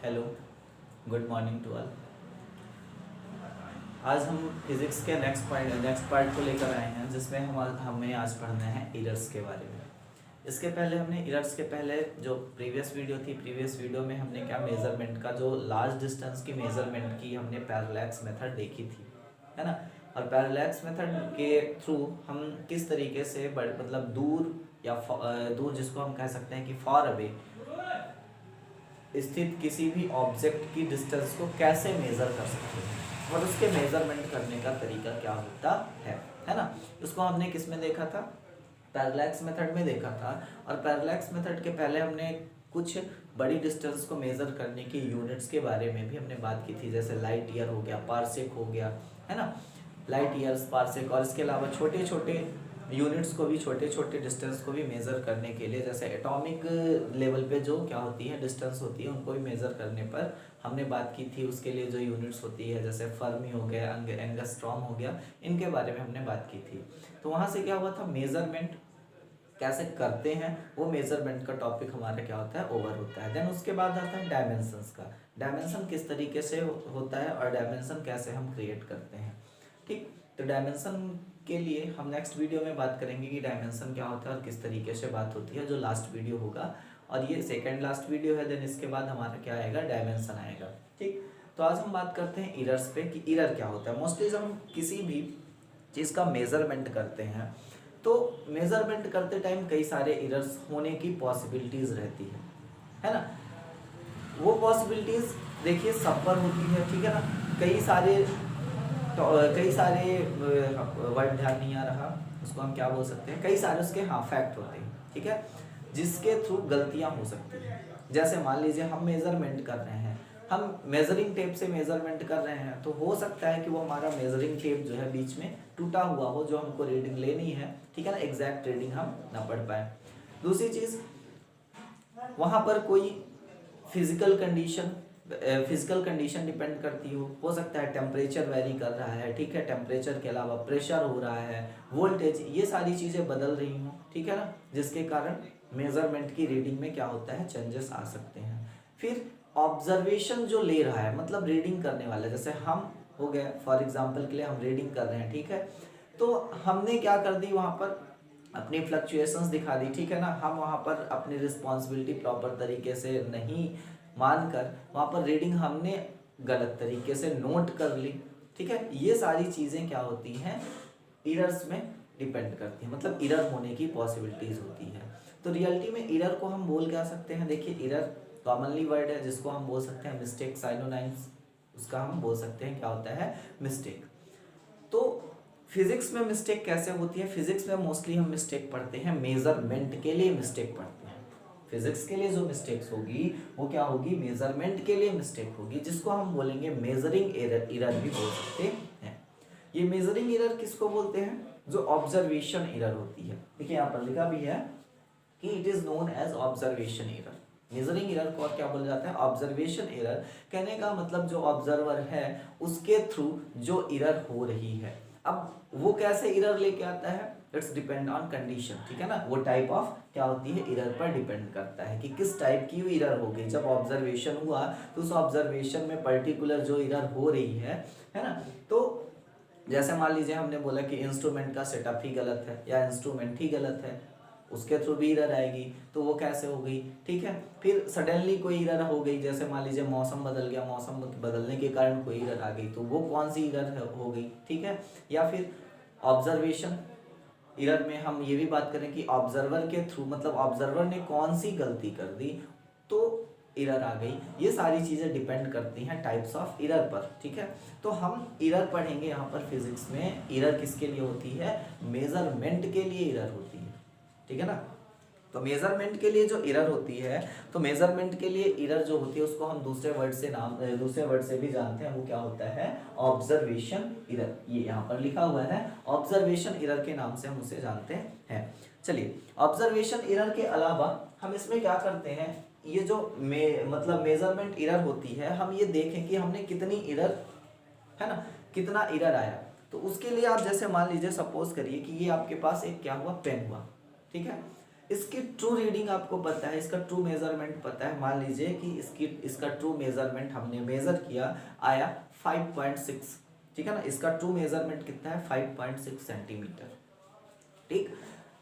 Hello, good morning to all. आज हम physics के नेक्स्ट पार्ट को लेकर आए हैं, जिसमें हमें आज पढ़ना है इरर्स के बारे में। इसके पहले हमने इरर्स के पहले जो प्रीवियस वीडियो में हमने क्या मेज़रमेंट का जो लार्ज डिस्टेंस की मेज़रमेंट की हमने पैरेलैक्स मेथड देखी थी, है ना। और पैरेलैक्स मेथड के थ्रू हम किस तरीके से मतलब दूर या दूर जिसको हम कह सकते हैं कि फॉर अवे स्थित किसी भी ऑब्जेक्ट की डिस्टेंस को कैसे मेज़र कर सकते हैं और उसके मेज़रमेंट करने का तरीका क्या होता है ना। उसको हमने किस में देखा था, पैरेलैक्स मेथड में देखा था। और पैरेलैक्स मेथड के पहले हमने कुछ बड़ी डिस्टेंस को मेज़र करने की यूनिट्स के बारे में भी हमने बात की थी, जैसे लाइट ईयर हो गया, पारसेक हो गया, है ना। लाइट ईयर्स, पारसेक, और इसके अलावा छोटे छोटे यूनिट्स को भी, छोटे छोटे डिस्टेंस को भी मेज़र करने के लिए, जैसे एटॉमिक लेवल पे जो क्या होती है डिस्टेंस होती है, उनको भी मेज़र करने पर हमने बात की थी। उसके लिए जो यूनिट्स होती है जैसे फर्मी हो गया, एंगस्ट्रॉम हो गया, इनके बारे में हमने बात की थी। तो वहाँ से क्या हुआ था, मेज़रमेंट कैसे करते हैं, वो मेज़रमेंट का टॉपिक हमारा क्या होता है, ओवर होता है। देन उसके बाद आता है डायमेंशंस का, डायमेंशन किस तरीके से होता है और डायमेंशन कैसे हम क्रिएट करते हैं, ठीक। तो डायमेंशन के लिए हम नेक्स्ट वीडियो में बात करेंगे कि डायमेंशन क्या होता है और किस तरीके से बात होती है, जो लास्ट वीडियो होगा, और ये सेकेंड लास्ट वीडियो है। देन इसके बाद हमारा क्या आएगा, डायमेंशन आएगा, ठीक। तो आज हम बात करते हैं इरर्स पे कि इरर क्या होता है। मोस्टली जब हम किसी भी चीज़ का मेज़रमेंट करते हैं तो मेज़रमेंट करते टाइम कई सारे इरर्स होने की पॉसिबिलिटीज़ रहती है ना। वो पॉसिबिलिटीज़ देखिए सब पर होती है, ठीक है ना। कई सारे वर्ड ध्यान नहीं आ रहा, उसको हम क्या बोल सकते हैं, कई सारे उसके फैक्ट होते हैं, ठीक है, जिसके थ्रू गलतियां हो सकती हैं। जैसे मान लीजिए हम मेज़रमेंट कर रहे हैं, हम मेजरिंग टेप से मेज़रमेंट कर रहे हैं, तो हो सकता है कि वो हमारा मेजरिंग टेप जो है बीच में टूटा हुआ हो, जो हमको रीडिंग लेनी है, ठीक है ना, एग्जैक्ट रीडिंग हम ना पढ़ पाए। दूसरी चीज़, वहाँ पर कोई फिजिकल कंडीशन डिपेंड करती हो सकता है टेम्परेचर वेरी कर रहा है, ठीक है, टेम्परेचर के अलावा प्रेशर हो रहा है, वोल्टेज, ये सारी चीज़ें बदल रही हों, ठीक है ना, जिसके कारण मेज़रमेंट की रीडिंग में क्या होता है, चेंजेस आ सकते हैं। फिर ऑब्जर्वेशन जो ले रहा है, मतलब रीडिंग करने वाला, जैसे हम हो गए फॉर एग्जाम्पल के लिए हम रीडिंग कर रहे हैं, ठीक है, तो हमने क्या कर दी, वहाँ पर अपनी फ्लक्चुएशंस दिखा दी, ठीक है ना। हम वहाँ पर अपनी रिस्पॉन्सिबिलिटी प्रॉपर तरीके से नहीं मानकर वहाँ पर रीडिंग हमने गलत तरीके से नोट कर ली, ठीक है। ये सारी चीज़ें क्या होती हैं, इरर्स में डिपेंड करती हैं, मतलब इरर होने की पॉसिबिलिटीज़ होती है। तो रियलिटी में इरर को हम बोल क्या सकते हैं, देखिए इरर कॉमनली वर्ड है जिसको हम बोल सकते हैं मिस्टेक, साइनोनाइम्स उसका हम बोल सकते हैं क्या होता है, मिस्टेक। तो फिजिक्स में मिस्टेक कैसे होती है, फिजिक्स में मोस्टली हम मिस्टेक पढ़ते हैं मेजरमेंट के लिए मिस्टेक पढ़ते हैं। फिजिक्स के लिए जो मिस्टेक्स होगी वो क्या होगी, मेजरमेंट के लिए मिस्टेक होगी, जिसको हम बोलेंगे मेजरिंग एरर भी बोल सकते हैं। ये मेजरिंग एरर किसको बोलते हैं, जो ऑब्जर्वेशन एरर होती है। देखिए यहाँ पर लिखा भी है कि it is known as observation error. Measuring error को क्या बोला जाता है, ऑब्जर्वेशन एरर। कहने का मतलब जो ऑब्जर्वर है उसके थ्रू जो एरर हो रही है। अब वो कैसे एरर लेके आता है, इट्स डिपेंड ऑन कंडीशन, ठीक है ना। वो टाइप ऑफ क्या होती है, एरर पर डिपेंड करता है कि किस टाइप की एरर हो गई। जब ऑब्जर्वेशन हुआ तो उस ऑब्जर्वेशन में पर्टिकुलर जो एरर हो रही है ना, तो जैसे मान लीजिए हमने बोला कि इंस्ट्रूमेंट का सेटअप ही गलत है या इंस्ट्रूमेंट ही गलत है, उसके थ्रू भी एरर आएगी, तो वो कैसे हो गई, ठीक है। फिर सडनली कोई एरर हो गई, जैसे मान लीजिए मौसम बदल गया, मौसम बदलने के कारण कोई एरर आ गई, तो वो कौन सी एरर हो गई, ठीक है। या फिर ऑब्जर्वेशन एरर में हम ये भी बात करें कि ऑब्जर्वर के थ्रू, मतलब ऑब्जर्वर ने कौन सी गलती कर दी तो एरर आ गई। ये सारी चीज़ें डिपेंड करती हैं टाइप्स ऑफ एरर पर, ठीक है। तो हम एरर पढ़ेंगे यहाँ पर फिजिक्स में। एरर किसके लिए होती है, मेजरमेंट के लिए एरर होती है, ठीक है ना। तो मेजरमेंट के लिए जो एरर होती है, तो मेजरमेंट के लिए एरर जो होती है उसको हम दूसरे वर्ड से भी जानते हैं, वो क्या होता है, ऑब्जर्वेशन एरर। ये यहाँ पर लिखा हुआ है, ऑब्जर्वेशन एरर के नाम से हम उसे जानते हैं। चलिए, ऑब्जर्वेशन एरर के अलावा हम इसमें क्या करते हैं, ये जो मतलब मेजरमेंट एरर होती है, हम ये देखें कि हमने कितनी एरर, है ना, कितना एरर आया। तो उसके लिए आप जैसे मान लीजिए, सपोज करिए कि ये आपके पास एक क्या हुआ, पेन हुआ, ठीक है। इसकी ट्रू रीडिंग आपको पता है, इसका ट्रू मेजरमेंट पता है। मान लीजिए कि इसका ट्रू मेजरमेंट हमने मेजर किया, आया 5.6, ठीक है ना। इसका ट्रू मेजरमेंट कितना है, 5.6 सेंटीमीटर, ठीक।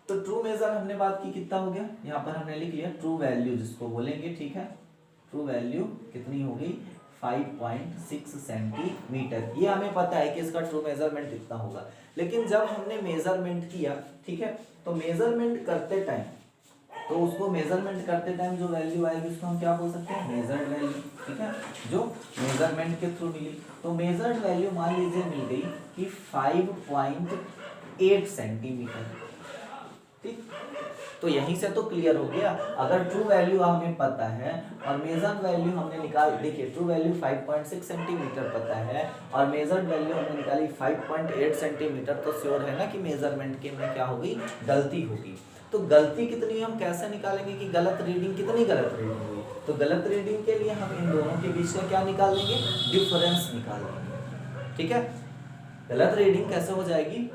तो ट्रू मेजर हमने बात की, कितना हो गया, यहाँ पर हमने लिख लिया ट्रू वैल्यू जिसको बोलेंगे, ठीक है। ट्रू वैल्यू कितनी हो गई, 5.6 सेंटीमीटर। ये हमें पता है कि इसका ट्रू मेजरमेंट कितना होगा। लेकिन जब हमने मेजरमेंट किया, ठीक है, तो मेजरमेंट करते टाइम, तो उसको मेजरमेंट करते टाइम जो वैल्यू आएगी उसको हम क्या बोल सकते हैं, मेजर्ड वैल्यू, ठीक है, जो मेजरमेंट के थ्रू मिली। तो मेजर्ड वैल्यू मान लीजिए मिल गई कि 5.8 सेंटीमीटर, ठीक। तो यहीं से तो क्लियर हो गया, अगर ट्रू वैल्यू हमें पता है और मेजर्ड वैल्यू हमने निकाल, देखिए ट्रू वैल्यू 5.6 सेंटीमीटर पता है और मेजर्ड वैल्यू हमने निकाली 5.8 सेंटीमीटर, तो श्योर है ना कि मेजरमेंट के में क्या होगी, गलती होगी। तो गलती कितनी हम कैसे निकालेंगे कि गलत रीडिंग कितनी गलत रीडिंग हुई। तो गलत रीडिंग के लिए हम इन दोनों के बीच का क्या निकाल देंगे, डिफरेंस निकाल देंगे, ठीक है। गलत रीडिंग कैसे हो जाएगी,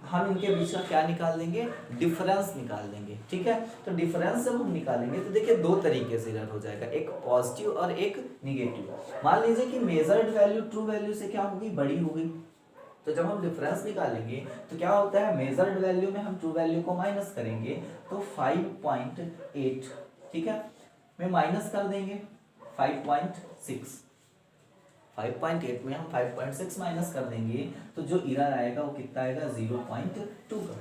हम इनके बीच का क्या निकाल देंगे, डिफरेंस निकाल देंगे, ठीक है। तो डिफरेंस जब हम निकालेंगे तो देखिए दो तरीके से एरर हो जाएगा, एक पॉजिटिव और एक निगेटिव। मान लीजिए कि मेजर्ड वैल्यू ट्रू वैल्यू से क्या होगी, बड़ी हो गई, तो जब हम डिफरेंस निकालेंगे तो क्या होता है, मेजर्ड वैल्यू में हम ट्रू वैल्यू को माइनस करेंगे तो 5.8, ठीक है, में माइनस कर देंगे 5.6, 5.8 में हम 5.6 माइनस कर देंगे तो जो एरर आएगा वो कितना आएगा, 0.2 का,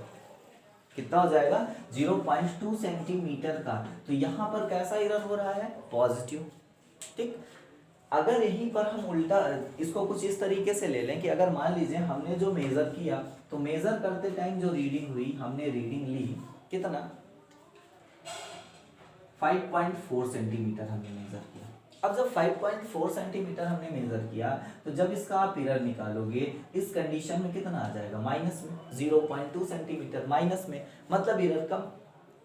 कितना हो जाएगा, 0.2 सेंटीमीटर का। तो यहाँ पर कैसा एरर हो रहा है, पॉजिटिव, ठीक। अगर यहीं पर हम उल्टा इसको कुछ इस तरीके से ले लें कि अगर मान लीजिए हमने जो मेजर किया, तो मेजर करते टाइम जो रीडिंग हुई, हमने रीडिंग ली कितना, 5.4 सेंटीमीटर हमने मेजर किया। अब जब 5.4 सेंटीमीटर हमने मेजर किया, तो जब इसका आप एरर निकालोगे इस कंडीशन में कितना आ जाएगा, माइनस में, 0.2 सेंटीमीटर माइनस में, मतलब एरर कम,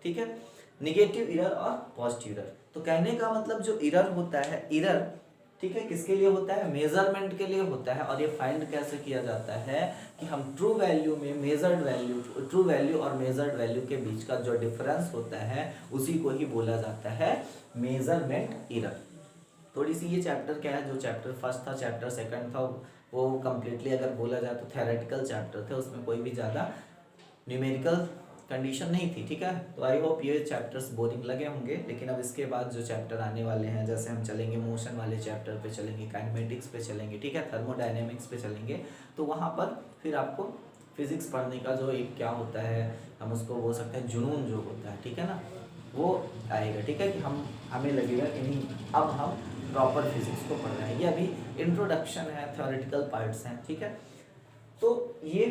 ठीक है। निगेटिव एरर और पॉजिटिव एरर, तो कहने का मतलब जो एरर होता है, एरर, ठीक है, किसके लिए होता है, मेजरमेंट के लिए होता है। और ये फाइंड कैसे किया जाता है कि हम ट्रू वैल्यू में मेजर्ड वैल्यू, ट्रू वैल्यू और मेजर्ड वैल्यू के बीच का जो डिफरेंस होता है उसी को ही बोला जाता है मेजरमेंट एरर। थोड़ी सी ये चैप्टर क्या है, जो चैप्टर फर्स्ट था, चैप्टर सेकंड था, वो कम्प्लीटली अगर बोला जाए तो थ्योरेटिकल चैप्टर थे, उसमें कोई भी ज़्यादा न्यूमेरिकल कंडीशन नहीं थी, ठीक है। तो आई होप ये चैप्टर्स बोरिंग लगे होंगे, लेकिन अब इसके बाद जो चैप्टर आने वाले हैं, जैसे हम चलेंगे मोशन वाले चैप्टर पे चलेंगे, काइनेमेटिक्स पे चलेंगे, ठीक है, थर्मोडायनेमिक्स पे चलेंगे, तो वहाँ पर फिर आपको फिजिक्स पढ़ने का जो एक क्या होता है, हम उसको बोल सकते हैं जुनून जो होता है, ठीक है ना, वो आएगा, ठीक है, कि हमें लगेगा कि नहीं अब हम प्रॉपर फिजिक्स को पढ़ रहे हैं। ये अभी इंट्रोडक्शन है, थ्योरेटिकल पार्ट्स हैं, ठीक है। तो ये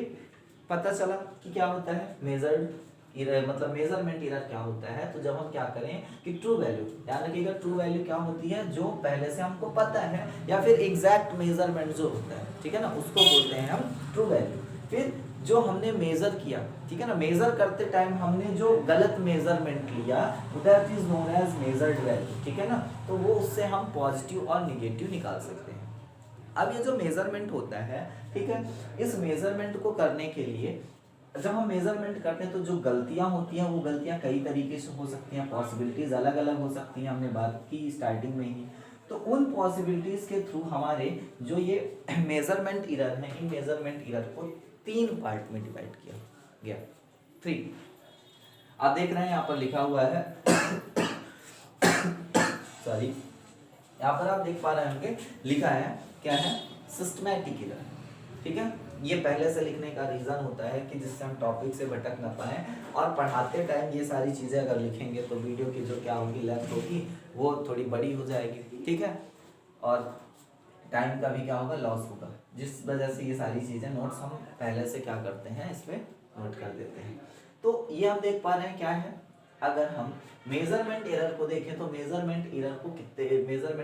पता चला कि क्या होता है मेजर्ड एरर, मतलब मेजरमेंट एरर क्या होता है। तो जब हम क्या करें कि ट्रू वैल्यू, याद रखिएगा ट्रू वैल्यू क्या होती है, जो पहले से हमको पता है, या फिर एग्जैक्ट मेजरमेंट जो होता है, ठीक है ना, उसको बोलते हैं हम ट्रू वैल्यू। फिर जो हमने मेजर किया, ठीक है ना, मेजर करते टाइम हमने जो गलत मेजरमेंट लिया that is known as measured value, ठीक है ना, तो वो उससे हम पॉजिटिव और निगेटिव निकाल सकते हैं। अब ये जो मेजरमेंट होता है, ठीक है, इस मेजरमेंट को करने के लिए जब हम मेजरमेंट करते हैं तो जो गलतियां होती हैं वो गलतियां कई तरीके से हो सकती हैं, पॉसिबिलिटीज अलग अलग हो सकती हैं, हमने बात की स्टार्टिंग में ही। तो उन पॉसिबिलिटीज के थ्रू हमारे जो ये मेजरमेंट एरर है, इन मेजरमेंट एरर को 3 पार्ट में डिवाइड किया गया, 3। आप देख रहे हैं यहाँ पर लिखा हुआ है सॉरी, यहाँ पर आप देख पा रहे होंगे लिखा है क्या है, सिस्टमैटिक एरर, ठीक है। ये पहले से लिखने का रीज़न होता है कि जिससे हम टॉपिक से भटक ना पाए, और पढ़ाते टाइम ये सारी चीज़ें अगर लिखेंगे तो वीडियो की जो क्या होगी लेंथ होगी वो थोड़ी बड़ी हो जाएगी, ठीक है, और टाइम का भी क्या होगा, लॉस होगा, जिस वजह से ये सारी चीज़ें नोट्स हम पहले से क्या करते हैं, इसमें नोट कर देते हैं। तो ये हम देख पा रहे हैं क्या है, अगर हम मेजरमेंट एरर को देखें तो मेजरमेंट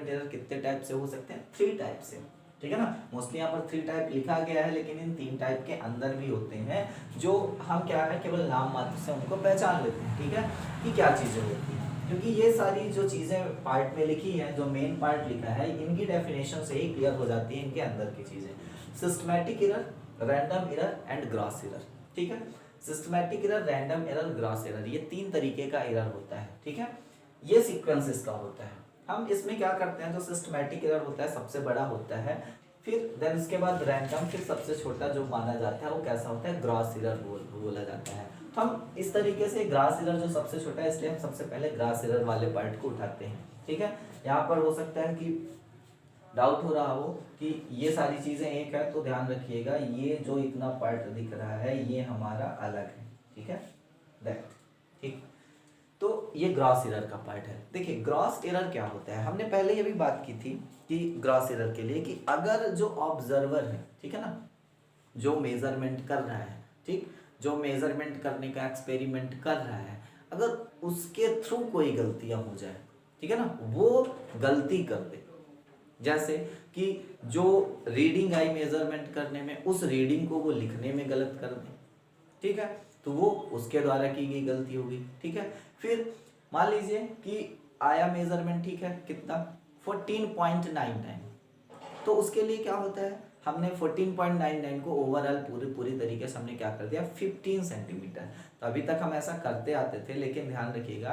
एरर कितने टाइप से हो सकते हैं, 3 टाइप से, ठीक है ना। मोस्टली यहाँ पर 3 टाइप लिखा गया है, लेकिन इन 3 टाइप के अंदर भी होते हैं जो हम क्या है केवल नाम मात्र से उनको पहचान लेते हैं, ठीक है, कि क्या चीज़ें होती हैं, क्योंकि ये सारी जो चीज़ें पार्ट में लिखी हैं, जो मेन पार्ट लिखा है, इनकी डेफिनेशन से ही क्लियर हो जाती है इनके अंदर की चीज़ें। Systematic error, random error and gross error, ठीक है। Systematic error, random error, gross error, ये 3 तरीके का एरर होता है, ठीक है। ये सीक्वेंस इसका होता है। हम इसमें क्या करते हैं, जो सिस्टमैटिक एरर होता है सबसे बड़ा होता है, फिर देन उसके बाद रैंडम, फिर सबसे छोटा जो माना जाता है वो कैसा होता है, ग्रॉस एरर बोला जाता है। तो हम इस तरीके से ग्रॉस एरर जो सबसे छोटा है, इसलिए हम सबसे पहले ग्रॉस एरर वाले पार्ट को उठाते हैं, ठीक है। यहाँ पर हो सकता है कि डाउट हो रहा हो कि ये सारी चीजें एक है, तो ध्यान रखिएगा ये जो इतना पार्ट दिख रहा है ये हमारा अलग है, ठीक है, दैट, ठीक। तो ये ग्रॉस एरर का पार्ट है। देखिए ग्रॉस एरर क्या होता है, हमने पहले ये भी बात की थी कि ग्रॉस एरर के लिए कि अगर जो ऑब्जर्वर है, ठीक है ना, जो मेजरमेंट कर रहा है, ठीक, जो मेजरमेंट करने का एक्सपेरिमेंट कर रहा है, अगर उसके थ्रू कोई गलतियां हो जाए, ठीक है ना, वो गलती कर दे, जैसे कि जो रीडिंग आई मेजरमेंट करने में, उस रीडिंग को वो लिखने में गलत कर दे, ठीक है, तो वो उसके द्वारा की गई गलती होगी, ठीक है। फिर मान लीजिए कि आया मेजरमेंट, ठीक है, कितना 14.99, तो उसके लिए क्या होता है, हमने 14.99 को ओवरऑल पूरी तरीके से हमने क्या कर दिया 15 सेंटीमीटर। तो अभी तक हम ऐसा करते आते थे, लेकिन ध्यान रखिएगा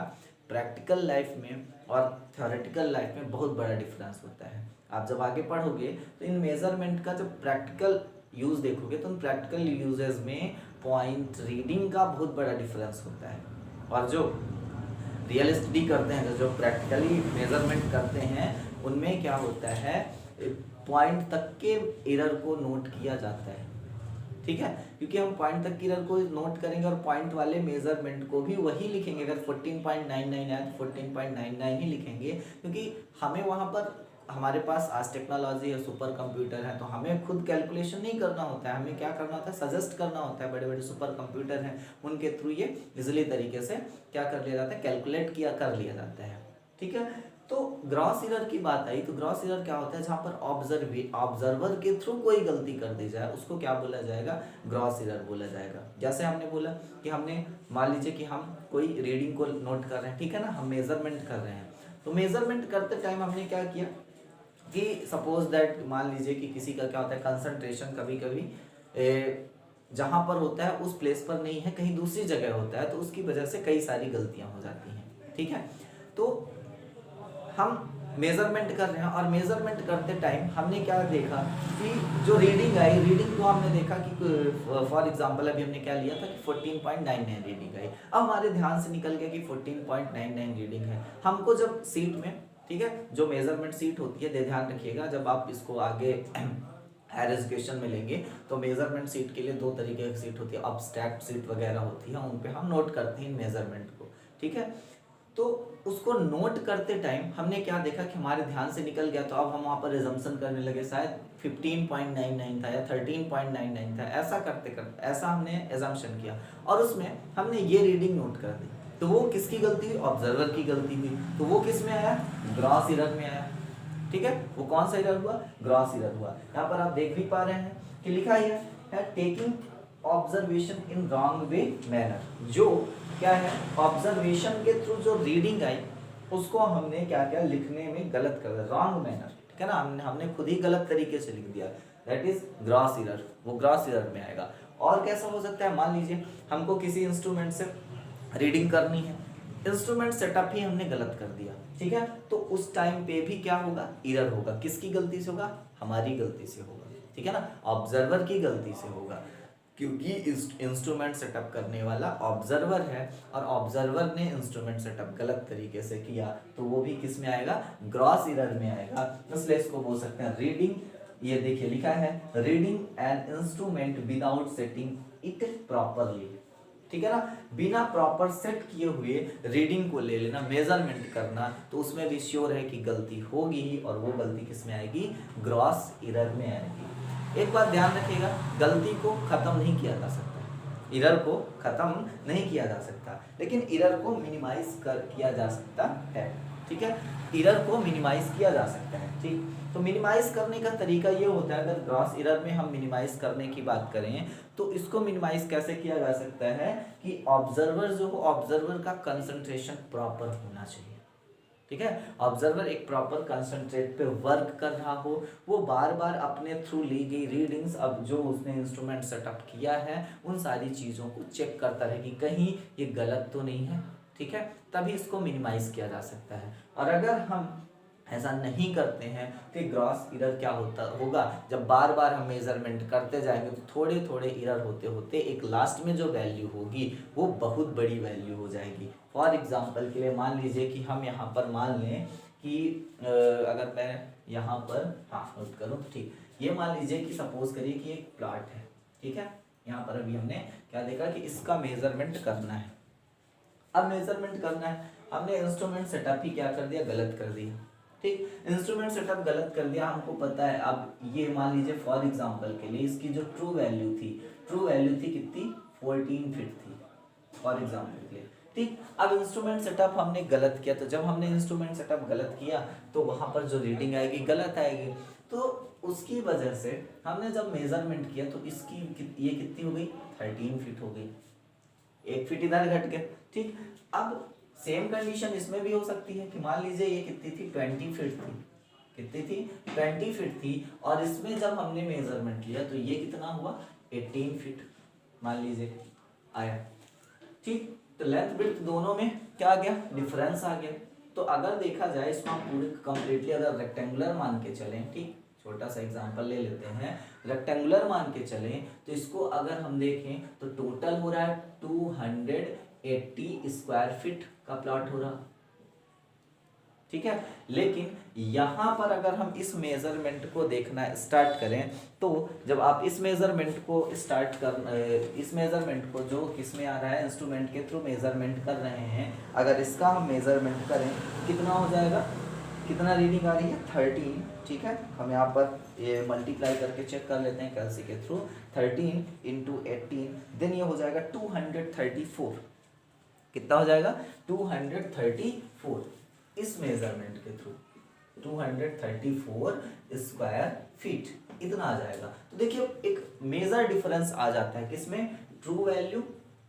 प्रैक्टिकल लाइफ में और थ्योरेटिकल लाइफ में बहुत बड़ा डिफरेंस होता है। आप जब आगे पढ़ोगे तो इन मेजरमेंट का जब प्रैक्टिकल यूज देखोगे तो उन प्रैक्टिकल यूजेस में पॉइंट रीडिंग का बहुत बड़ा डिफरेंस होता है, और जो रियल स्टडी करते हैं, जो प्रैक्टिकली मेजरमेंट करते हैं, उनमें क्या होता है पॉइंट तक के एरर को नोट किया जाता है, ठीक है, क्योंकि हम पॉइंट तक की एरर को नोट करेंगे और पॉइंट वाले मेजरमेंट को भी वही लिखेंगे। अगर 14.99 है तो 14.99 ही लिखेंगे, क्योंकि हमें वहाँ पर हमारे पास आज टेक्नोलॉजी है, सुपर कंप्यूटर है, तो हमें खुद कैलकुलेशन नहीं करना होता है, हमें क्या करना होता है सजेस्ट करना होता है। बड़े बड़े सुपर कंप्यूटर हैं, उनके थ्रू ये इजिली तरीके से क्या कर लिया जाता है, कैलकुलेट कर लिया जाता है, ठीक है। तो ग्रॉस एरर की बात आई, तो ग्रॉस एरर क्या होता है, जहाँ पर ऑब्जर्वर के थ्रू कोई गलती कर दी जाए उसको क्या बोला जाएगा, ग्रॉस एरर बोला जाएगा। जैसे हमने बोला कि हमने मान लीजिए कि हम कोई रीडिंग को नोट कर रहे हैं, ठीक है ना, हम मेजरमेंट कर रहे हैं, तो मेजरमेंट करते टाइम हमने क्या किया कि सपोज दैट मान लीजिए कि किसी का क्या होता है कंसंट्रेशन कभी कभी जहाँ पर होता है उस प्लेस पर नहीं है, कहीं दूसरी जगह होता है, तो उसकी वजह से कई सारी गलतियाँ हो जाती हैं, ठीक है। तो हम मेजरमेंट कर रहे हैं और मेजरमेंट करते टाइम हमने क्या देखा कि जो रीडिंग आई, रीडिंग को हमने देखा कि फॉर एग्जांपल अभी हमने क्या लिया था कि 14.99 रीडिंग आई। अब हमारे ध्यान से निकल गया कि 14.99 रीडिंग है। हमको जब सीट में, ठीक है, जो मेजरमेंट सीट होती है, ध्यान रखिएगा जब आप इसको आगे हायर एजुकेशन में लेंगे तो मेजरमेंट सीट के लिए 2 तरीके की सीट होती है, अबस्ट्रैक्ट सीट वगैरह होती है, उन पे हम नोट करते हैं मेजरमेंट को, ठीक है। तो उसको नोट करते टाइम हमने क्या देखा कि हमारे ध्यान से निकल गया, तो अब हम वहाँ पर रिजम्पशन करने लगे, शायद 15.99 था या 13.99 था, ऐसा करते करते ऐसा हमने एजम्पशन किया और उसमें हमने ये रीडिंग नोट कर दी। तो वो किसकी गलती हुई, ऑब्जर्वर की गलती हुई, तो वो किस में आया, ग्रॉस एरर में आया, ठीक है। वो कौन सा एरर हुआ, ग्रॉस एरर हुआ। यहाँ पर आप देख भी पा रहे हैं कि लिखा है taking observation in wrong way manner, जो क्या है ऑब्जर्वेशन के थ्रू जो रीडिंग आई उसको हमने क्या किया, लिखने में गलत कर दिया, रॉन्ग मैनर, ठीक है ना, हमने खुद ही गलत तरीके से लिख दिया, दैट इज ग्रॉस एरर, वो ग्रॉस एरर में आएगा। और कैसा हो सकता है, मान लीजिए हमको किसी इंस्ट्रूमेंट से रीडिंग करनी है, इंस्ट्रूमेंट सेटअप ही हमने गलत कर दिया, ठीक है, तो उस टाइम पे भी क्या होगा, एरर होगा। किसकी गलती से होगा, हमारी गलती से होगा, ठीक है ना, ऑब्जर्वर की गलती से होगा, क्योंकि इंस्ट्रूमेंट सेटअप करने वाला ऑब्जर्वर है और ऑब्जर्वर ने इंस्ट्रूमेंट सेटअप गलत तरीके से किया, तो वो भी किस में आएगा, ग्रॉस एरर में आएगा। इसलिए इसको बोल सकते हैं रीडिंग, ये देखिए लिखा है reading an instrument without setting it properly, ठीक है ना, बिना प्रॉपर सेट किए हुए रीडिंग को ले लेना, मेजरमेंट करना, तो उसमें भी श्योर है कि गलती होगी ही, और वो गलती किस में आएगी, ग्रॉस एरर में आएगी। एक बात ध्यान रखिएगा, गलती को खत्म नहीं किया जा सकता, एरर को खत्म नहीं किया जा सकता, लेकिन एरर को मिनिमाइज किया जा सकता है, ठीक है, एरर को मिनिमाइज किया जा सकता है, ठीक। तो मिनिमाइज करने का तरीका ये होता है, अगर ग्रॉस एरर में हम मिनिमाइज करने की बात करें तो इसको मिनिमाइज कैसे किया जा सकता है कि ऑब्जर्वर जो हो, ऑब्जर्वर का कंसंट्रेशन प्रॉपर होना चाहिए, ठीक है। ऑब्जर्वर एक प्रॉपर कंसंट्रेट पे वर्क कर रहा हो, वो बार बार अपने थ्रू ली गई रीडिंग्स, अब जो उसने इंस्ट्रूमेंट सेटअप किया है उन सारी चीज़ों को चेक करता रहे कि कहीं ये गलत तो नहीं है, ठीक है, तभी इसको मिनिमाइज किया जा सकता है। और अगर हम ऐसा नहीं करते हैं तो ग्रॉस इरर क्या होगा, जब बार बार हम मेजरमेंट करते जाएंगे तो थोड़े थोड़े इरर होते होते एक लास्ट में जो वैल्यू होगी वो बहुत बड़ी वैल्यू हो जाएगी। फॉर एग्जांपल के लिए मान लीजिए कि हम यहाँ पर मान लें कि अगर मैं यहाँ पर नोट करूँ तो ठीक, ये मान लीजिए कि सपोज करिए कि एक प्लॉट है, ठीक है। यहाँ पर अभी हमने क्या देखा कि इसका मेजरमेंट करना है। अब मेजरमेंट करना है, हमने इंस्ट्रूमेंट सेटअप ही क्या कर दिया, गलत कर दिया, ठीक। इंस्ट्रूमेंट सेटअप गलत कर दिया, हमको पता है। अब ये मान लीजिए फॉर एग्जांपल के लिए इसकी जो ट्रू वैल्यू थी कितनी, 14 फीट थी फॉर एग्जांपल के लिए, ठीक। अब इंस्ट्रूमेंट सेटअप हमने गलत किया, तो जब हमने इंस्ट्रूमेंट सेटअप गलत किया तो वहां पर जो रीडिंग आएगी गलत आएगी। तो उसकी वजह से हमने जब मेजरमेंट किया तो इसकी ये कितनी हो गई, 13 फीट हो गई, 1 फीट इधर घट गया, ठीक। अब सेम कंडीशन इसमें भी हो सकती है कि मान लीजिए ये कितनी थी, 20 फीट थी, कितनी थी, 20 फीट थी, और इसमें जब हमने मेजरमेंट लिया तो ये कितना हुआ, 18 फीट मान लीजिए आया, ठीक। तो लेंथ विड्थ दोनों में क्या आ गया, डिफरेंस आ गया। तो अगर देखा जाए इसको हम पूरे कंप्लीटली अगर रेक्टेंगुलर मान के चलें, ठीक, छोटा सा एग्जांपल ले लेते हैं, रेक्टेंगुलर मान के चलें तो इसको अगर हम देखें तो टोटल हो रहा है 280 स्क्वायर फीट का प्लॉट हो रहा, ठीक है। लेकिन यहाँ पर अगर हम इस मेजरमेंट को देखना स्टार्ट करें तो जब आप इस मेजरमेंट को इस मेजरमेंट को जो किसमें आ रहा है, इंस्ट्रूमेंट के थ्रू मेजरमेंट कर रहे हैं, अगर इसका हम मेजरमेंट करें कितना हो जाएगा, कितना रीडिंग आ रही है, 13, ठीक है। हम यहाँ पर ये मल्टीप्लाई करके चेक कर लेते हैं कैलसी के थ्रू, 13 × 18 देन ये हो जाएगा 234, कितना हो जाएगा, 234 इस मेजरमेंट के थ्रू 234 स्क्वायर फीट इतना आ जाएगा। तो देखिए एक मेजर डिफरेंस आ जाता है किसमें, ट्रू वैल्यू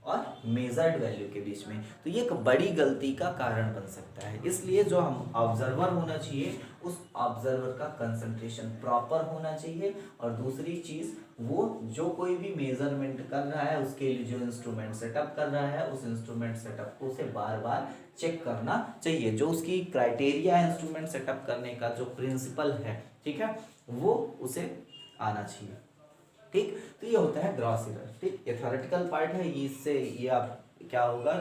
और मेजर्ड वैल्यू के बीच में। तो ये एक बड़ी गलती का कारण बन सकता है। इसलिए जो हम ऑब्जर्वर होना चाहिए उस ऑब्जर्वर का कंसंट्रेशन प्रॉपर होना चाहिए, और दूसरी चीज वो जो कोई भी मेजरमेंट कर रहा है उसके लिए जो इंस्ट्रूमेंट सेटअप कर रहा है उस इंस्ट्रूमेंट सेटअप को उसे बार बार चेक करना चाहिए। जो उसकी क्राइटेरिया है इंस्ट्रूमेंट सेटअप करने का, जो प्रिंसिपल है, ठीक है, वो उसे आना चाहिए, ठीक। तो ये होता है ग्रॉस इरर, ठीक। ये थ्योरेटिकल पार्ट है, इससे ये आप क्या होगा,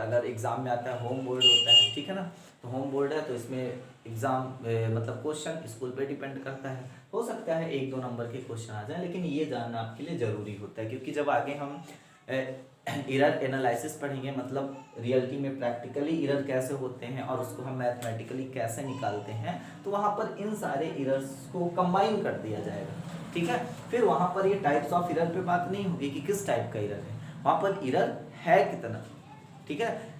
अगर एग्जाम में आता है होम बोर्ड होता है, ठीक है ना, तो होम बोर्ड है तो इसमें एग्जाम मतलब क्वेश्चन स्कूल पे डिपेंड करता है, हो सकता है 1-2 नंबर के क्वेश्चन आ जाए, लेकिन ये जानना आपके लिए ज़रूरी होता है क्योंकि जब आगे हम इरर एनालिसिस पढ़ेंगे, मतलब रियलिटी में प्रैक्टिकली इरर कैसे होते हैं और उसको हम मैथमेटिकली कैसे निकालते हैं, तो वहाँ पर इन सारे इरर्स को कंबाइन कर दिया जाएगा, ठीक है। फिर वहाँ पर ये टाइप्स ऑफ इरर पे बात नहीं होगी कि किस टाइप का इरर है, वहाँ पर इरर है कितना, ठीक है।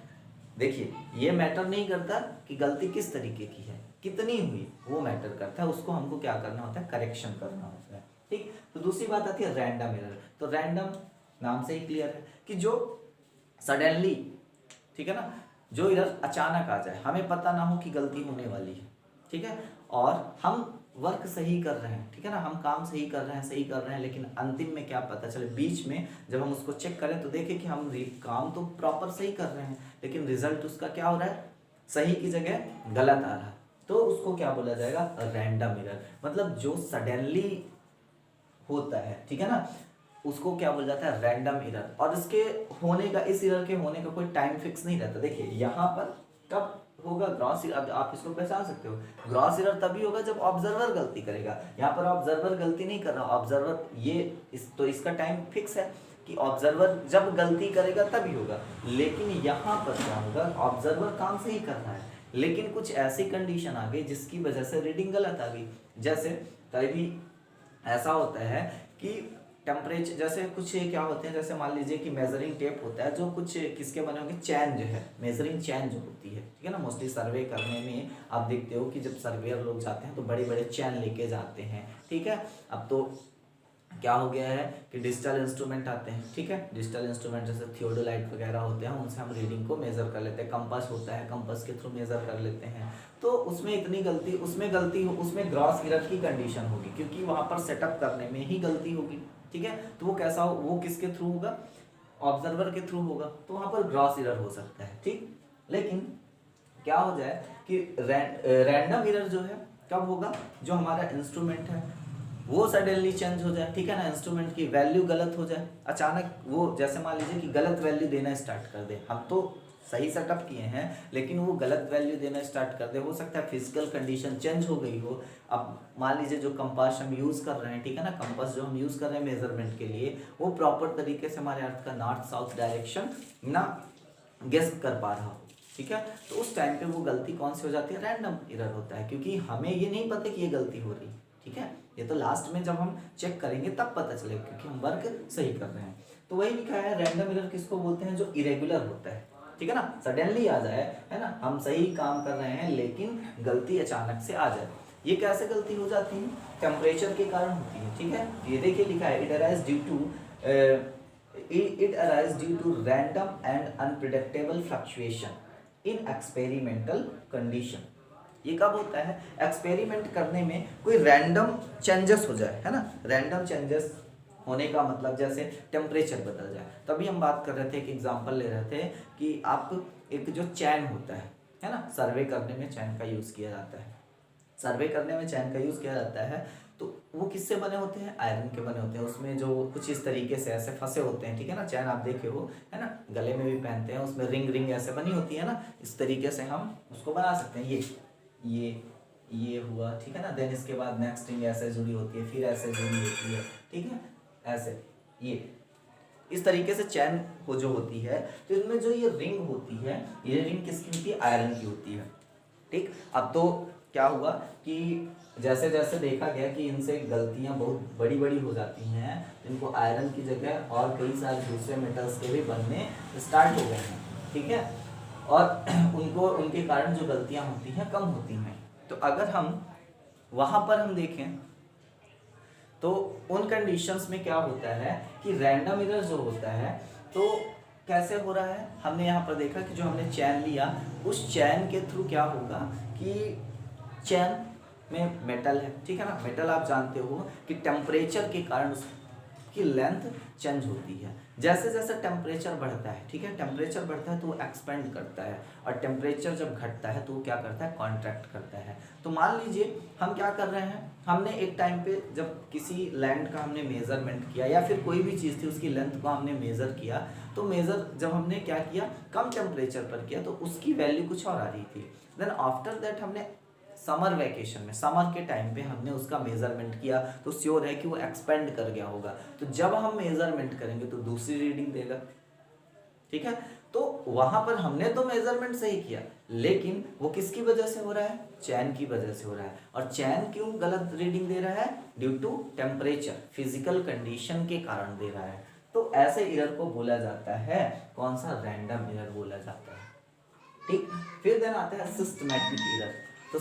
देखिए ये मैटर नहीं करता कि गलती किस तरीके की है, कितनी हुई, वो मैटर करता है, उसको हमको क्या करना होता है, करेक्शन करना होता है, ठीक। तो दूसरी बात आती है रैंडम एरर। तो रैंडम नाम से ही क्लियर है कि जो सडनली, ठीक है ना, जो इरर अचानक आ जाए, हमें पता ना हो कि गलती होने वाली है, ठीक है, और हम वर्क सही कर रहे हैं, ठीक है ना, हम काम सही कर रहे हैं, लेकिन अंतिम में क्या पता चले, बीच में जब हम उसको चेक करें तो देखें कि हम काम तो प्रॉपर सही कर रहे हैं, लेकिन रिजल्ट उसका क्या हो रहा है, सही की जगह गलत आ रहा है, तो उसको क्या बोला जाएगा, रैंडम एरर। मतलब जो सडनली होता है, ठीक है ना, उसको क्या बोला जाता है, रैंडम एरर। और इसके होने का, इस एरर के होने का कोई टाइम फिक्स नहीं रहता। देखिए यहाँ पर कब होगा ग्रॉस एरर, अब आप इसको पहचान सकते हो, ग्रॉस एरर तभी होगा जब ऑब्जर्वर गलती करेगा। यहाँ पर ऑब्जर्वर गलती नहीं कर रहा, ऑब्जर्वर तो इसका टाइम फिक्स है कि ऑब्जर्वर जब गलती करेगा तभी होगा। लेकिन यहाँ पर क्या होगा, ऑब्जर्वर काम सही कर रहा है, लेकिन कुछ ऐसी कंडीशन आ गई जिसकी वजह से रीडिंग गलत आ गई। जैसे कभी ऐसा होता है कि टेम्परेचर, जैसे कुछ क्या होते हैं, जैसे मान लीजिए कि मेजरिंग टेप होता है, जो कुछ किसके बने होंगे, चैन जो है, मेजरिंग चैन जो होती है, ठीक है ना। मोस्टली सर्वे करने में आप देखते हो कि जब सर्वेयर लोग जाते हैं तो बड़े बड़े चैन लेके जाते हैं, ठीक है। अब तो क्या हो गया है कि डिजिटल इंस्ट्रूमेंट आते हैं, ठीक है, डिजिटल इंस्ट्रूमेंट जैसे थियोडोलाइट वगैरह होते हैं, उनसे हम रीडिंग को मेजर कर लेते हैं। कंपास होता है, कंपास के थ्रू मेजर कर लेते हैं। तो उसमें इतनी गलती, उसमें ग्रॉस एरर की कंडीशन होगी, क्योंकि वहाँ पर सेटअप करने में ही गलती होगी, ठीक है। तो वो कैसा हो, वो किसके थ्रू होगा, ऑब्जर्वर के थ्रू होगा, तो वहाँ पर ग्रॉस एरर हो सकता है, ठीक। लेकिन क्या हो जाए कि रैंडम एरर जो है कब होगा, जो हमारा इंस्ट्रूमेंट है वो सडनली चेंज हो जाए, ठीक है ना, इंस्ट्रूमेंट की वैल्यू गलत हो जाए अचानक, वो जैसे मान लीजिए कि गलत वैल्यू देना स्टार्ट कर दे, हम तो सही सेटअप किए हैं लेकिन वो गलत वैल्यू देना स्टार्ट कर दे, हो सकता है फिजिकल कंडीशन चेंज हो गई हो। अब मान लीजिए जो कंपास हम यूज़ कर रहे हैं, ठीक है ना, कंपास जो हम यूज़ कर रहे हैं मेजरमेंट के लिए, वो प्रॉपर तरीके से हमारे अर्थ का नॉर्थ साउथ डायरेक्शन ना गेस कर पा रहा हो, ठीक है। तो उस टाइम पे वो गलती कौन सी हो जाती है, रैंडम एरर होता है, क्योंकि हमें ये नहीं पता कि ये गलती हो रही, ठीक है। ये तो लास्ट में जब हम चेक करेंगे तब पता चलेगा, क्योंकि हम वर्क सही कर रहे हैं। तो वही लिखा है, रैंडम एरर किसको बोलते हैं, जो इरेगुलर होता है, ठीक है ना, सडनली आ जाए, है ना, हम सही काम कर रहे हैं लेकिन गलती अचानक से आ जाए। ये कैसे गलती हो जाती है, टेम्परेचर के कारण होती है, ठीक है। ये देखिए लिखा है, it arise due to random and unpredictable fluctuation in experimental condition. ये कब होता है, एक्सपेरिमेंट करने में कोई रैंडम चेंजेस हो जाए, है ना, रैंडम चेंजेस होने का मतलब जैसे टेम्परेचर बदल जाए। तभी हम बात कर रहे थे, एक एग्जांपल ले रहे थे कि आप एक जो चैन होता है ना, सर्वे करने में चैन का यूज़ किया जाता है, सर्वे करने में चैन का यूज़ किया जाता है, तो वो किससे बने होते हैं, आयरन के बने होते हैं। उसमें जो कुछ इस तरीके से ऐसे फंसे होते हैं, ठीक है ना, चैन आप देखे हो, है ना, गले में भी पहनते हैं, उसमें रिंग ऐसे बनी होती है ना, इस तरीके से हम उसको बना सकते हैं। ये हुआ, ठीक है ना, देन इसके बाद नेक्स्ट रिंग ऐसे जुड़ी होती है, फिर ऐसे जुड़ी होती है, ठीक है, ऐसे ये इस तरीके से चैन हो जो होती है। तो इनमें जो ये रिंग होती है, ये रिंग किसकी होती है, आयरन की होती है, ठीक। अब तो क्या हुआ कि जैसे जैसे देखा गया कि इनसे गलतियां बहुत बड़ी बड़ी हो जाती हैं, इनको आयरन की जगह और कई सारे दूसरे मेटल्स के भी बनने स्टार्ट हो गए हैं, ठीक है, और उनको उनके कारण जो गलतियां होती हैं कम होती हैं। तो अगर हम वहाँ पर हम देखें तो उन कंडीशंस में क्या होता है कि रैंडम एरर जो होता है, तो कैसे हो रहा है, हमने यहाँ पर देखा कि जो हमने चैन लिया, उस चैन के थ्रू क्या होगा कि चैन में मेटल है, ठीक है ना, मेटल आप जानते हो कि टेम्परेचर के कारण उसकी लेंथ चेंज होती है। जैसे जैसे टेम्परेचर बढ़ता है, ठीक है, टेम्परेचर बढ़ता है तो वो एक्सपेंड करता है, और टेम्परेचर जब घटता है तो वो क्या करता है, कॉन्ट्रैक्ट करता है। तो मान लीजिए हम क्या कर रहे हैं, हमने एक टाइम पे जब किसी लैंड का हमने मेजरमेंट किया, या फिर कोई भी चीज़ थी उसकी लेंथ को हमने मेज़र किया, तो मेज़र जब हमने क्या किया, कम टेम्परेचर पर किया, तो उसकी वैल्यू कुछ और आ रही थी। देन आफ्टर दैट हमने समर वेकेशन में, समर के टाइम पे हमने उसका मेजरमेंट किया, तो श्योर है कि वो एक्सपेंड कर गया होगा। तो जब हम मेजरमेंट करेंगे तो दूसरी रीडिंग देगा, ठीक है। तो वहां पर हमने तो मेजरमेंट सही किया, लेकिन वो किसकी वजह से हो रहा है, चैन की वजह से हो रहा है। और चैन क्यों गलत रीडिंग दे रहा है, due to temperature, physical condition के कारण दे रहा है। तो ऐसे एरर को बोला जाता है कौन सा, रैंडम एरर बोला जाता है, ठीक। फिर देन आता है सिस्टमैटिक एरर। तो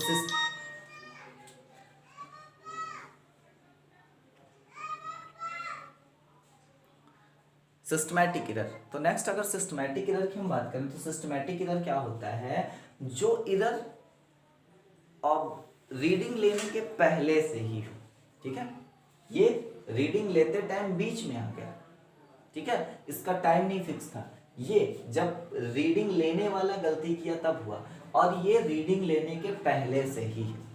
सिस्टमैटिक एरर, तो नेक्स्ट अगर सिस्टमैटिक एरर की हम बात करें तो सिस्टमैटिक एरर क्या होता है, जो एरर अब रीडिंग लेने के पहले से ही हो, ठीक है, ये रीडिंग लेते टाइम बीच में आ गया, ठीक है, इसका टाइम नहीं फिक्स था, ये जब रीडिंग लेने वाला गलती किया तब हुआ, और ये रीडिंग लेने के पहले से ही है,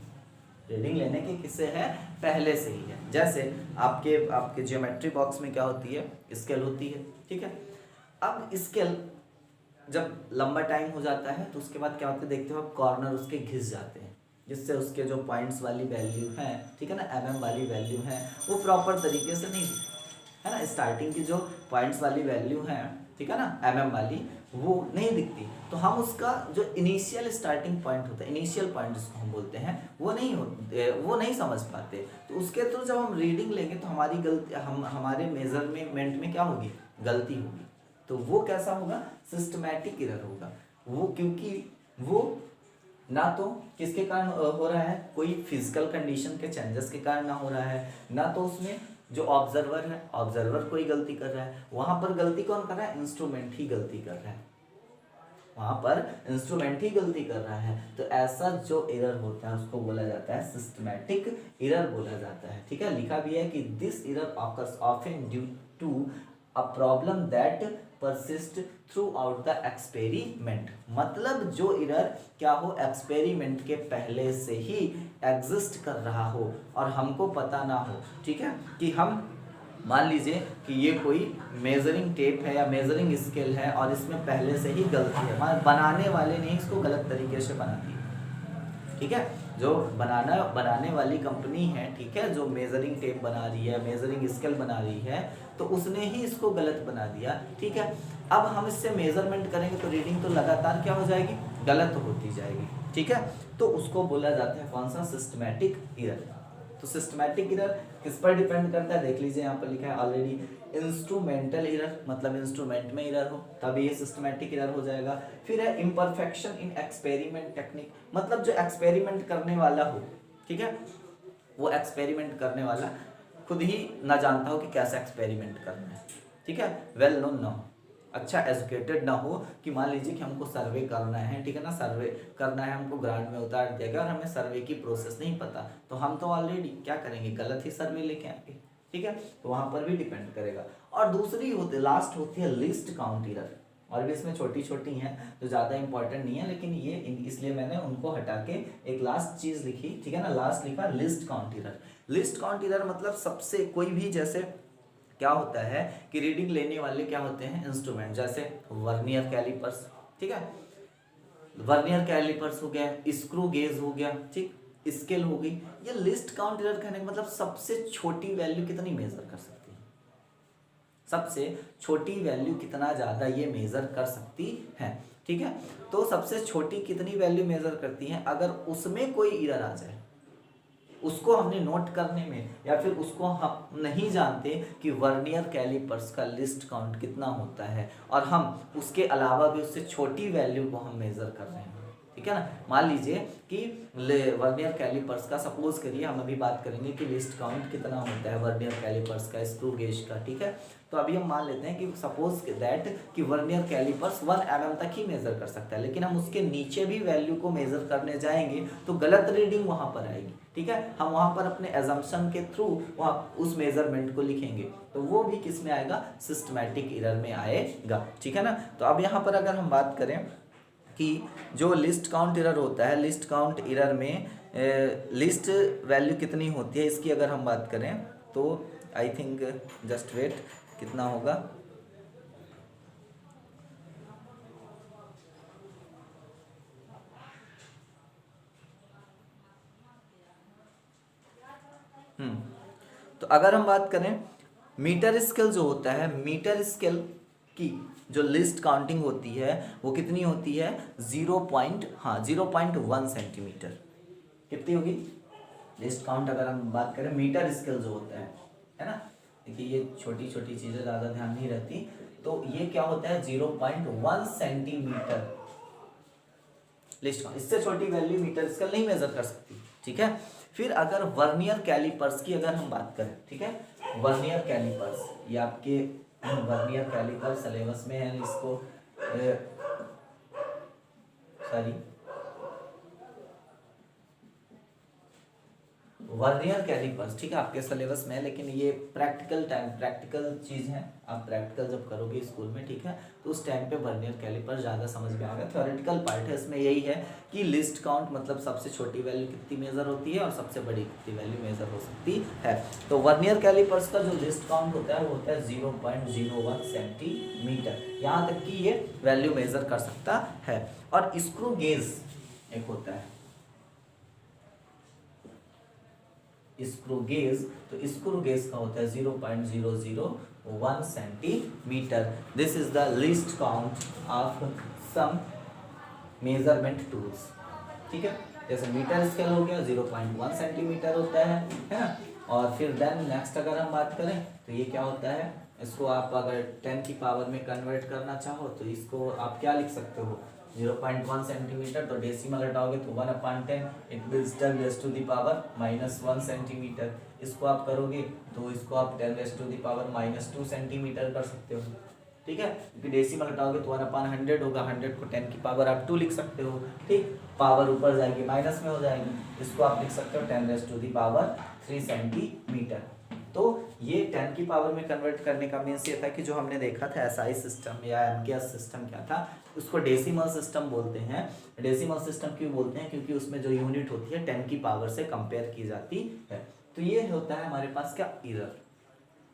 रीडिंग लेने के किससे है, पहले से ही है। जैसे आपके ज्योमेट्री बॉक्स में क्या होती है, स्केल होती है, ठीक है। अब स्केल जब लंबा टाइम हो जाता है तो उसके बाद क्या होता है, देखते हो आप, कॉर्नर उसके घिस जाते हैं, जिससे उसके जो पॉइंट्स वाली वैल्यू है, ठीक है ना, mm वाली वैल्यू है, वो प्रॉपर तरीके से नहीं दिखती, है ना, स्टार्टिंग की जो पॉइंट्स वाली वैल्यू है, ठीक है ना, mm वाली, वो नहीं दिखती। तो हम उसका जो इनिशियल स्टार्टिंग पॉइंट होता है, इनिशियल पॉइंट जिसको हम बोलते हैं, वो नहीं समझ पाते। तो उसके थ्रू जब हम रीडिंग लेंगे तो हमारी गलती, हमारे मेजरमेंट में क्या होगी, गलती होगी। तो वो कैसा होगा, सिस्टमैटिक एरर होगा वो, क्योंकि वो ना तो किसके कारण हो रहा है, कोई फिजिकल कंडीशन के चेंजेस के कारण ना हो रहा है, ना तो उसमें जो ऑब्जर्वर है, ऑब्जर्वर कोई गलती कर रहा है, वहां पर गलती कौन कर रहा है? इंस्ट्रूमेंट ही गलती कर रहा है, वहां पर इंस्ट्रूमेंट ही गलती कर रहा है। तो ऐसा जो एरर होता है उसको बोला जाता है सिस्टमैटिक एरर बोला जाता है। ठीक है, लिखा भी है कि this error occurs often due to a problem that persist through the experiment. मतलब जो एरर क्या हो, एक्सपेरिमेंट के पहले से ही एग्जिस्ट कर रहा हो और हमको पता ना हो। ठीक है, कि हम मान लीजिए कि ये कोई मेजरिंग टेप है या मेजरिंग स्केल है और इसमें पहले से ही गलती है, मान बनाने वाले ने इसको गलत तरीके से बना दी। ठीक है, जो बनाने वाली कंपनी है, ठीक है, जो मेजरिंग टेप बना रही है, मेजरिंग स्केल बना रही है, तो उसने ही इसको गलत बना दिया। ठीक है, अब हम इससे मेजरमेंट करेंगे तो रीडिंग तो लगातार क्या हो जाएगी? गलत होती जाएगी। ठीक है, तो उसको बोला जाता है कौन सा? Systematic error. तो सिस्टमैटिक एरर किस पर डिपेंड करता है? देख लीजिए यहाँ पर लिखा है ऑलरेडी, इंस्ट्रूमेंटल एरर, मतलब इंस्ट्रूमेंट में एरर हो तभी ये सिस्टमैटिक एरर हो जाएगा। फिर है इम्परफेक्शन इन एक्सपेरिमेंट टेक्निक, मतलब जो एक्सपेरिमेंट करने वाला हो, ठीक है, वो एक्सपेरिमेंट करने वाला खुद ही ना जानता हो कि कैसा एक्सपेरिमेंट करना है। ठीक है, वेल नोन ना हो, अच्छा एजुकेटेड ना हो, कि मान लीजिए कि हमको सर्वे करना है, ठीक है ना, सर्वे करना है, हमको ग्रांट में उतार दिया गया और हमें सर्वे की प्रोसेस नहीं पता, तो हम तो ऑलरेडी क्या करेंगे? गलत ही सर्वे लेके आएंगे। ठीक है, तो वहां पर भी डिपेंड करेगा। और दूसरी होती, लास्ट होती है लिस्ट काउंट एरर, और भी इसमें छोटी छोटी हैं जो ज़्यादा इंपॉर्टेंट नहीं है, लेकिन ये इसलिए मैंने उनको हटा के एक लास्ट चीज़ लिखी। ठीक है ना, लास्ट लिखा list count error. List count error मतलब सबसे कोई भी, जैसे क्या होता है कि रीडिंग लेने वाले क्या होते हैं? इंस्ट्रूमेंट, जैसे वर्नियर कैलिपर्स। ठीक है, वर्नियर कैलिपर्स हो गया, स्क्रू गेज हो गया, ठीक, स्केल हो गई। ये लिस्ट काउंट एरर कहने का मतलब सबसे छोटी वैल्यू कितनी मेजर कर सकती है, सबसे छोटी वैल्यू कितना ज़्यादा ये मेजर कर सकती है। ठीक है, तो सबसे छोटी कितनी वैल्यू मेजर करती है? अगर उसमें कोई एरर आ जाए, उसको हमने नोट करने में, या फिर उसको हम नहीं जानते कि वर्नियर कैलिपर्स का लिस्ट काउंट कितना होता है, और हम उसके अलावा भी उससे छोटी वैल्यू को हम मेजर कर रहे हैं। ठीक है ना, मान लीजिए कि वर्नियर कैलिपर्स का, सपोज करिए, हम अभी बात करेंगे कि लिस्ट काउंट कितना होता है वर्नियर कैलिपर्स का, स्क्रू गेज का। ठीक है, तो अभी हम मान लेते हैं कि सपोज दैट कि वर्नियर कैलिपर्स 1 mm तक ही मेजर कर सकता है, लेकिन हम उसके नीचे भी वैल्यू को मेजर करने जाएंगे तो गलत रीडिंग वहां पर आएगी। ठीक है, हम वहां पर अपने एजम्पशन के थ्रू वहां उस मेजरमेंट को लिखेंगे, तो वो भी किस में आएगा? सिस्टमैटिक एरर में आएगा। ठीक है ना, तो अब यहाँ पर अगर हम बात करें कि जो लिस्ट काउंट एरर होता है, लिस्ट काउंट एरर में लिस्ट वैल्यू कितनी होती है, इसकी अगर हम बात करें तो आई थिंक, जस्ट वेट, कितना होगा? तो अगर हम बात करें मीटर स्केल जो होता है, मीटर स्केल की जो लिस्ट काउंटिंग होती है वो कितनी होती है? 0.1 सेंटीमीटर। कितनी होगी लिस्ट काउंट अगर हम बात करें मीटर स्केल जो होता है ना? देखिए ये छोटी छोटी चीज़ें ज़्यादा ध्यान नहीं रहती, तो ये क्या होता है? 0.1 सेंटीमीटर लिस्ट काउंट। इससे छोटी वैल्यू मीटर स्केल नहीं मेजर कर सकती। ठीक है, फिर अगर वर्नियर कैलिपर्स की अगर हम बात करें, ठीक है, वर्नियर कैलिपर्स, ये आपके वर्नियर कैलिपर सिलेबस में है, इसको सॉरी, वर्नियर कैलिपर्स, ठीक है, आपके सिलेबस में है, लेकिन ये प्रैक्टिकल चीज़ है। आप प्रैक्टिकल जब करोगे स्कूल में, ठीक है, तो उस टाइम पे वर्नियर कैलिपर ज़्यादा समझ में आएगा। थ्योरेटिकल पार्ट है इसमें यही है कि लिस्ट काउंट मतलब सबसे छोटी वैल्यू कितनी मेजर होती है और सबसे बड़ी कितनी वैल्यू मेजर हो सकती है। तो वर्नियर कैलिपर्स का जो लिस्ट काउंट होता है वो होता है 0.01 सेंटीमीटर, यहाँ तक कि ये वैल्यू मेजर कर सकता है। और स्क्रू गेज एक होता है, स्क्रू गेज, तो स्क्रू गेज का होता है 0.001 centimetre. This is the least count of some measurement tools. ठीक है, जैसे मीटर स्केल हो गया 0.1 सेंटीमीटर होता है ना। और फिर देन नेक्स्ट अगर हम बात करें तो ये क्या होता है? इसको आप अगर 10 की पावर में कन्वर्ट करना चाहो तो इसको आप क्या लिख सकते हो, 0.1 सेंटीमीटर, तो डेसिमल हटाओगे तो 1/10, it will 10 raise to the power -1 centimetre. इसको आप करोगे तो इसको आप 10 raise to the power -2 centimetre कर सकते हो, ठीक है, क्योंकि डेसिमल हटाओगे तो 1/100 होगा, 100 को 10 की पावर आप 2 लिख सकते हो, ठीक, पावर ऊपर जाएगी माइनस में हो जाएगी, इसको आप लिख सकते हो 10 raise to the power 3 centimetre. तो ये 10 की पावर में कन्वर्ट करने का मीन्स ये था कि जो हमने देखा था एसआई सिस्टम या एमकेएस सिस्टम क्या था, उसको डेसिमल सिस्टम बोलते हैं। डेसिमल सिस्टम क्यों बोलते हैं, क्योंकि उसमें जो यूनिट होती है 10 की पावर से कंपेयर की जाती है। तो ये होता है हमारे पास क्या, error,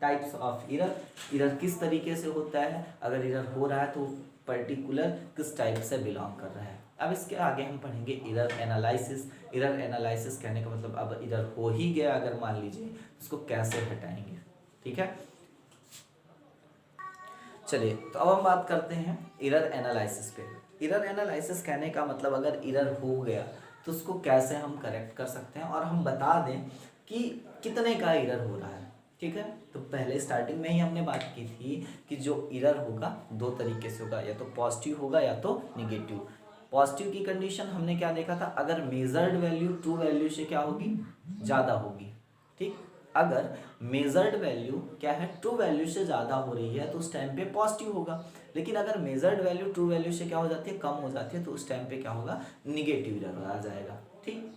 types of error. Error किस तरीके से होता है, अगर एरर हो रहा है तो पर्टिकुलर किस टाइप से बिलोंग कर रहा है। अब इसके आगे हम पढ़ेंगे एरर एनालिसिस। एरर एनालिसिस कहने का मतलब अब एरर हो ही गया अगर मान लीजिए, उसको कैसे हटाएंगे, ठीक है। चलिए तो अब हम बात करते हैं एरर एनालिसिस पे। एरर एनालिसिस कहने का मतलब अगर एरर हो गया तो उसको कैसे हम करेक्ट कर सकते हैं, और हम बता दें कि कितने का एरर हो रहा है, ठीक है। तो पहले स्टार्टिंग में ही हमने बात की थी कि जो एरर होगा दो तरीके से होगा, या तो पॉजिटिव होगा या तो निगेटिव। पॉजिटिव की कंडीशन हमने क्या देखा था, अगर मेजर्ड वैल्यू ट्रू वैल्यू से क्या होगी, ज़्यादा होगी, ठीक। अगर मेजर्ड वैल्यू क्या है, ट्रू वैल्यू से ज़्यादा हो रही है तो उस टाइम पे पॉजिटिव होगा। लेकिन अगर मेजर्ड वैल्यू ट्रू वैल्यू से क्या हो जाती है, कम हो जाती है, तो उस टाइम पे क्या होगा, निगेटिव एरर आ जाएगा, ठीक।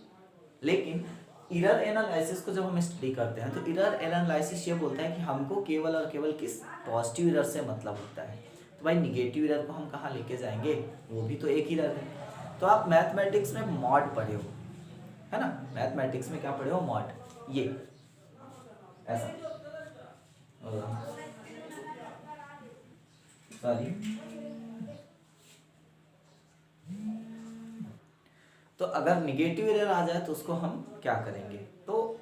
लेकिन एरर एनालिसिस को जब हम स्टडी करते हैं तो एरर एनालिसिस ये बोलता है कि हमको केवल और केवल किस पॉजिटिव एरर से मतलब होता है। तो भाई निगेटिव एरर को हम कहाँ लेके जाएंगे, वो भी तो एक ही एरर है। तो आप मैथमेटिक्स में मॉड पढ़े हो, है ना, मैथमेटिक्स में क्या पढ़े हो, मॉड, ये ऐसा, सॉरी, तो अगर निगेटिव एरर आ जाए तो उसको हम क्या करेंगे, तो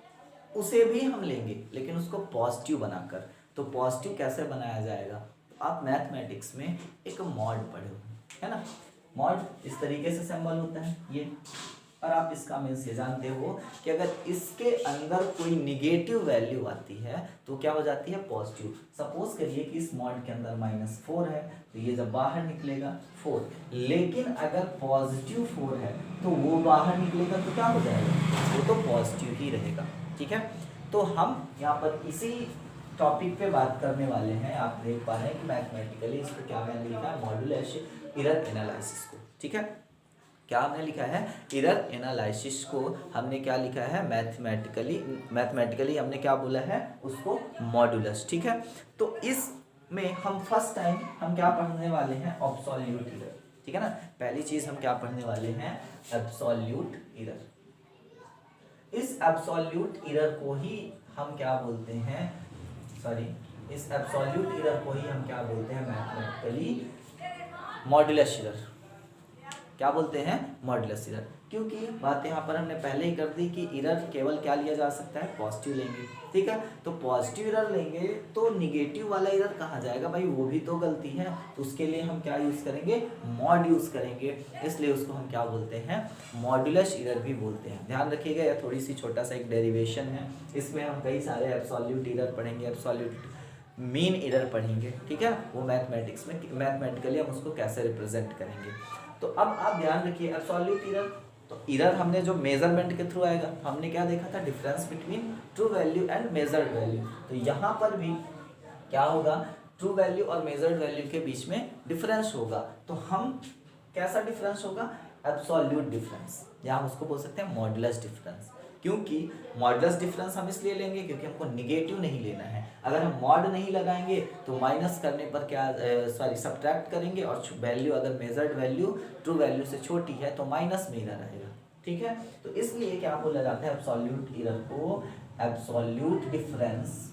उसे भी हम लेंगे लेकिन उसको पॉजिटिव बनाकर। तो पॉजिटिव कैसे बनाया जाएगा, तो आप मैथमेटिक्स में एक मॉड पढ़े हो, है ना। मॉड इस तरीके से सिंबल होता है ये, और आप इसका मीन्स ये जानते हो कि अगर इसके अंदर कोई निगेटिव वैल्यू आती है तो क्या हो जाती है, पॉजिटिव। सपोज करिए कि इस मॉड के अंदर -4 है, तो ये जब बाहर निकलेगा 4, लेकिन अगर पॉजिटिव 4 है तो वो बाहर निकलेगा तो क्या हो जाएगा, वो तो पॉजिटिव ही रहेगा, ठीक है। तो हम यहाँ पर इसी टॉपिक पे बात करने वाले हैं। आप देख पा रहे हैं कि मैथमेटिकली इसको क्या मैंने लिखा है, मॉड्यूलस एरर एनालिसिस को, ठीक है। क्या हमने लिखा है, एरर एनालिसिस को हमने क्या लिखा है, मैथमेटिकली हमने क्या बोला है उसको, मॉड्यूलस, ठीक है। तो इसमें हम फर्स्ट टाइम हम क्या पढ़ने वाले हैं, एब्सोल्यूट एरर, ठीक है ना। पहली चीज हम क्या पढ़ने वाले हैं, एब्सोल्यूट एरर। इस एब्सोल्यूट एरर को ही हम क्या बोलते हैं, सॉरी, इस एब्सोल्यूट एरर को ही हम क्या बोलते हैं मैथमेटिकली, मॉड्यूलस एरर। क्या बोलते हैं, मॉड्यूलस एरर। क्योंकि बात यहाँ पर हमने पहले ही कर दी कि एरर केवल क्या लिया जा सकता है, पॉजिटिव लेंगे, ठीक है। तो पॉजिटिव एरर लेंगे तो निगेटिव वाला एरर कहाँ जाएगा, भाई वो भी तो गलती है, तो उसके लिए हम क्या यूज़ करेंगे, मॉड यूज़ करेंगे, इसलिए उसको हम क्या बोलते हैं, मॉड्यूलस एरर भी बोलते हैं। ध्यान रखिएगा, यह थोड़ी सी छोटा सा एक डेरिवेशन है, इसमें हम कई सारे एब्सोल्यूट एरर पढ़ेंगे, एब्सोल्यूट मीन एरर पढ़ेंगे, ठीक है। वो मैथमेटिक्स में मैथमेटिकली हम उसको कैसे रिप्रेजेंट करेंगे। तो अब आप ध्यान रखिए, एब्सोल्यूट एरर, तो एरर हमने जो मेजरमेंट के थ्रू आएगा, हमने क्या देखा था, difference between true value and measured value. तो यहाँ पर भी क्या होगा, ट्रू वैल्यू और मेजर्ड वैल्यू के बीच में डिफरेंस होगा। तो हम कैसा डिफरेंस होगा, एब्सोल्यूट डिफरेंस, या हम उसको बोल सकते हैं मॉड्यूलस डिफरेंस। क्योंकि मॉडुलस डिफरेंस हम इसलिए लेंगे क्योंकि हमको निगेटिव नहीं लेना है। अगर हम मॉड नहीं लगाएंगे तो माइनस करने पर क्या, सॉरी, सब्ट्रैक्ट करेंगे, और वैल्यू अगर मेजर्ड वैल्यू ट्रू वैल्यू से छोटी है तो माइनस में एरर रहेगा, ठीक है। तो इसलिए क्या बोला जाता है एब्सोल्यूट एरर को, एब्सोल्यूट डिफरेंस,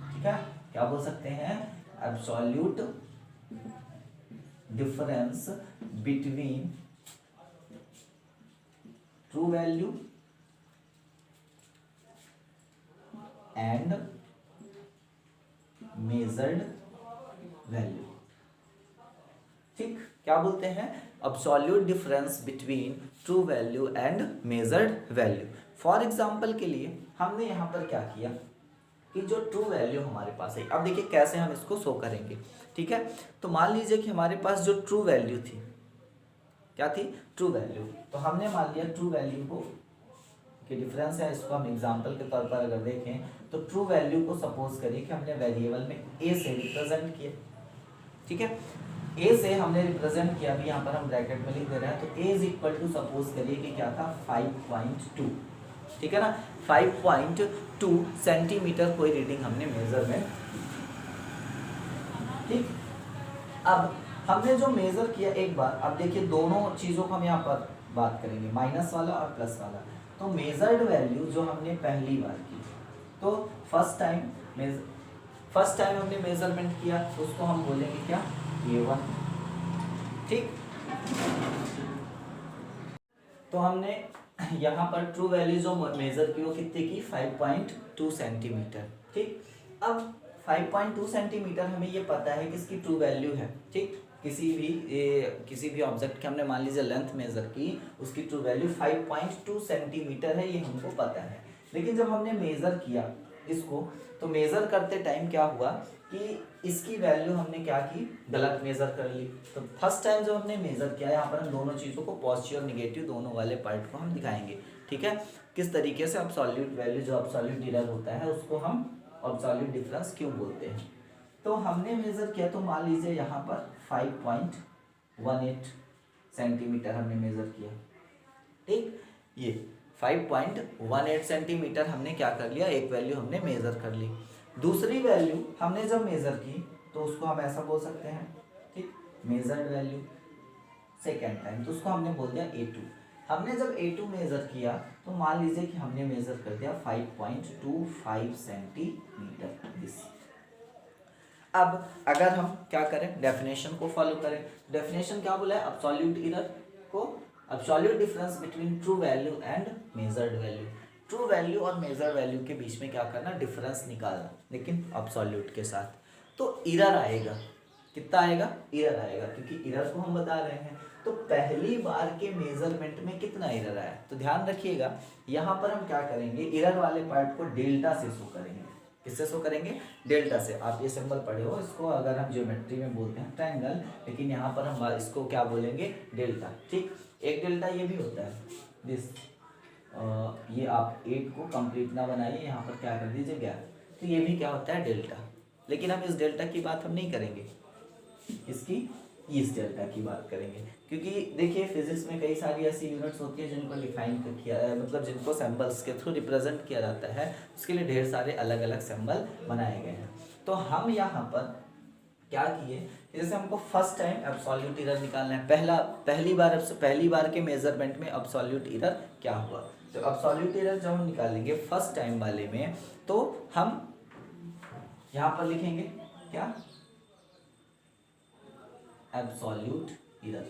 ठीक है। क्या बोल सकते हैं, absolute difference between true value and measured value, ठीक। क्या बोलते हैं, absolute difference between true value and measured value. For example के लिए हमने यहाँ पर क्या किया, कि जो ट्रू वैल्यू हमारे पास है। अब देखिए कैसे हम इसको शो करेंगे, ठीक है। तो मान लीजिए कि हमारे पास जो ट्रू वैल्यू थी, क्या थी, ट्रू वैल्यू। तो हमने मान लिया ट्रू वैल्यू को कि डिफरेंस है, इसको हम एग्जांपल के तौर पर अगर देखें तो ट्रू वैल्यू को सपोज करिए कि हमने वेरिएबल में ए से रिप्रेजेंट किया, ठीक है। ए से हमने रिप्रेजेंट किया, अभी यहाँ पर हम ब्रैकेट में लिख दे रहे हैं। तो ए इज इक्वल टू सपोज करिए कि क्या था 5.2, ठीक है ना। 5.2 सेंटीमीटर कोई रीडिंग हमने मेजरमेंट, ठीक। अब हमने जो मेजर किया एक बार, अब देखिए दोनों चीजों को हम यहाँ पर बात करेंगे, माइनस वाला और प्लस वाला। तो मेजर्ड वैल्यू जो हमने पहली बार की, तो फर्स्ट टाइम हमने मेजरमेंट किया, उसको हम बोलेंगे क्या, A1, ठीक। तो हमने यहाँ पर ट्रू वैल्यू जो मेजर की वो कितने की, 5.2 सेंटीमीटर, ठीक। अब 5.2 सेंटीमीटर हमें ये पता है कि इसकी ट्रू वैल्यू है, ठीक। किसी भी ऑब्जेक्ट की हमने मान लीजिए लेंथ मेजर की, उसकी ट्रू वैल्यू 5.2 सेंटीमीटर है, ये हमको पता है। लेकिन जब हमने मेजर किया इसको, तो मेजर करते टाइम क्या हुआ कि इसकी वैल्यू हमने क्या की, गलत मेजर कर ली। तो फर्स्ट टाइम जब हमने मेजर किया, यहाँ पर हम दोनों चीज़ों को पॉजिटिव और निगेटिव दोनों वाले पार्ट को हम दिखाएंगे, ठीक है। किस तरीके से अब्सोल्यूट वैल्यू जो अब्सोल्यूट एरर होता है उसको हम अब्सोल्यूट डिफरेंस क्यों बोलते हैं। तो हमने मेजर किया, तो मान लीजिए यहाँ पर 5.18 सेंटीमीटर हमने मेजर किया, ठीक। ये 5.18 सेंटीमीटर हमने क्या कर लिया, एक वैल्यू हमने मेजर कर ली। दूसरी वैल्यू हमने जब मेजर की तो उसको हम ऐसा बोल सकते हैं, ठीक, मेजर्ड वैल्यू सेकेंड टाइम, तो उसको हमने बोल दिया A2। हमने जब A2 मेजर किया तो मान लीजिए कि हमने मेजर कर दिया 5.25 सेंटीमीटर दिस। अब अगर हम क्या करें, डेफिनेशन को फॉलो करें। डेफिनेशन क्या बोला है, अब्सोल्यूट एरर को, absolute difference between true value and measured value. True value और मेजर वैल्यू के बीच में क्या करना, डिफरेंस निकालना, लेकिन अब्सोल्यूट के साथ। तो एरर आएगा, कितना आएगा, एरर आएगा, क्योंकि एरर को हम बता रहे हैं। तो पहली बार के मेजरमेंट में कितना एरर आया, तो ध्यान रखिएगा यहाँ पर हम क्या करेंगे, एरर वाले पार्ट को डेल्टा से शो करेंगे। किससे शो करेंगे, डेल्टा से। आप ये सिंबल पढ़े हो, इसको अगर हम ज्योमेट्री में बोलते हैं ट्रायंगल, लेकिन यहाँ पर हम इसको क्या बोलेंगे, डेल्टा, ठीक। एक डेल्टा ये भी होता है दिस, ये आप 8 को कंप्लीट ना बनाइए, यहाँ पर क्या कर दीजिए गैप, तो ये भी क्या होता है, डेल्टा। लेकिन हम इस डेल्टा की बात हम नहीं करेंगे, इसकी इस डेल्टा की बात करेंगे, क्योंकि देखिए फिजिक्स में कई सारी ऐसी यूनिट्स होती है जिनको डिफाइन किया, मतलब जिनको सिंबल्स के थ्रू रिप्रेजेंट किया जाता है, उसके लिए ढेर सारे अलग अलग सिंबल बनाए गए हैं। तो हम यहाँ पर क्या किए, जैसे हमको फर्स्ट टाइम एब्सोल्यूट एरर निकालना है, पहली बार के मेजरमेंट में एब्सोल्यूट एरर क्या हुआ। तो एब्सोल्यूट एरर जब हम निकालेंगे फर्स्ट टाइम वाले में, तो हम यहाँ पर लिखेंगे क्या, एब्सोल्यूट एरर।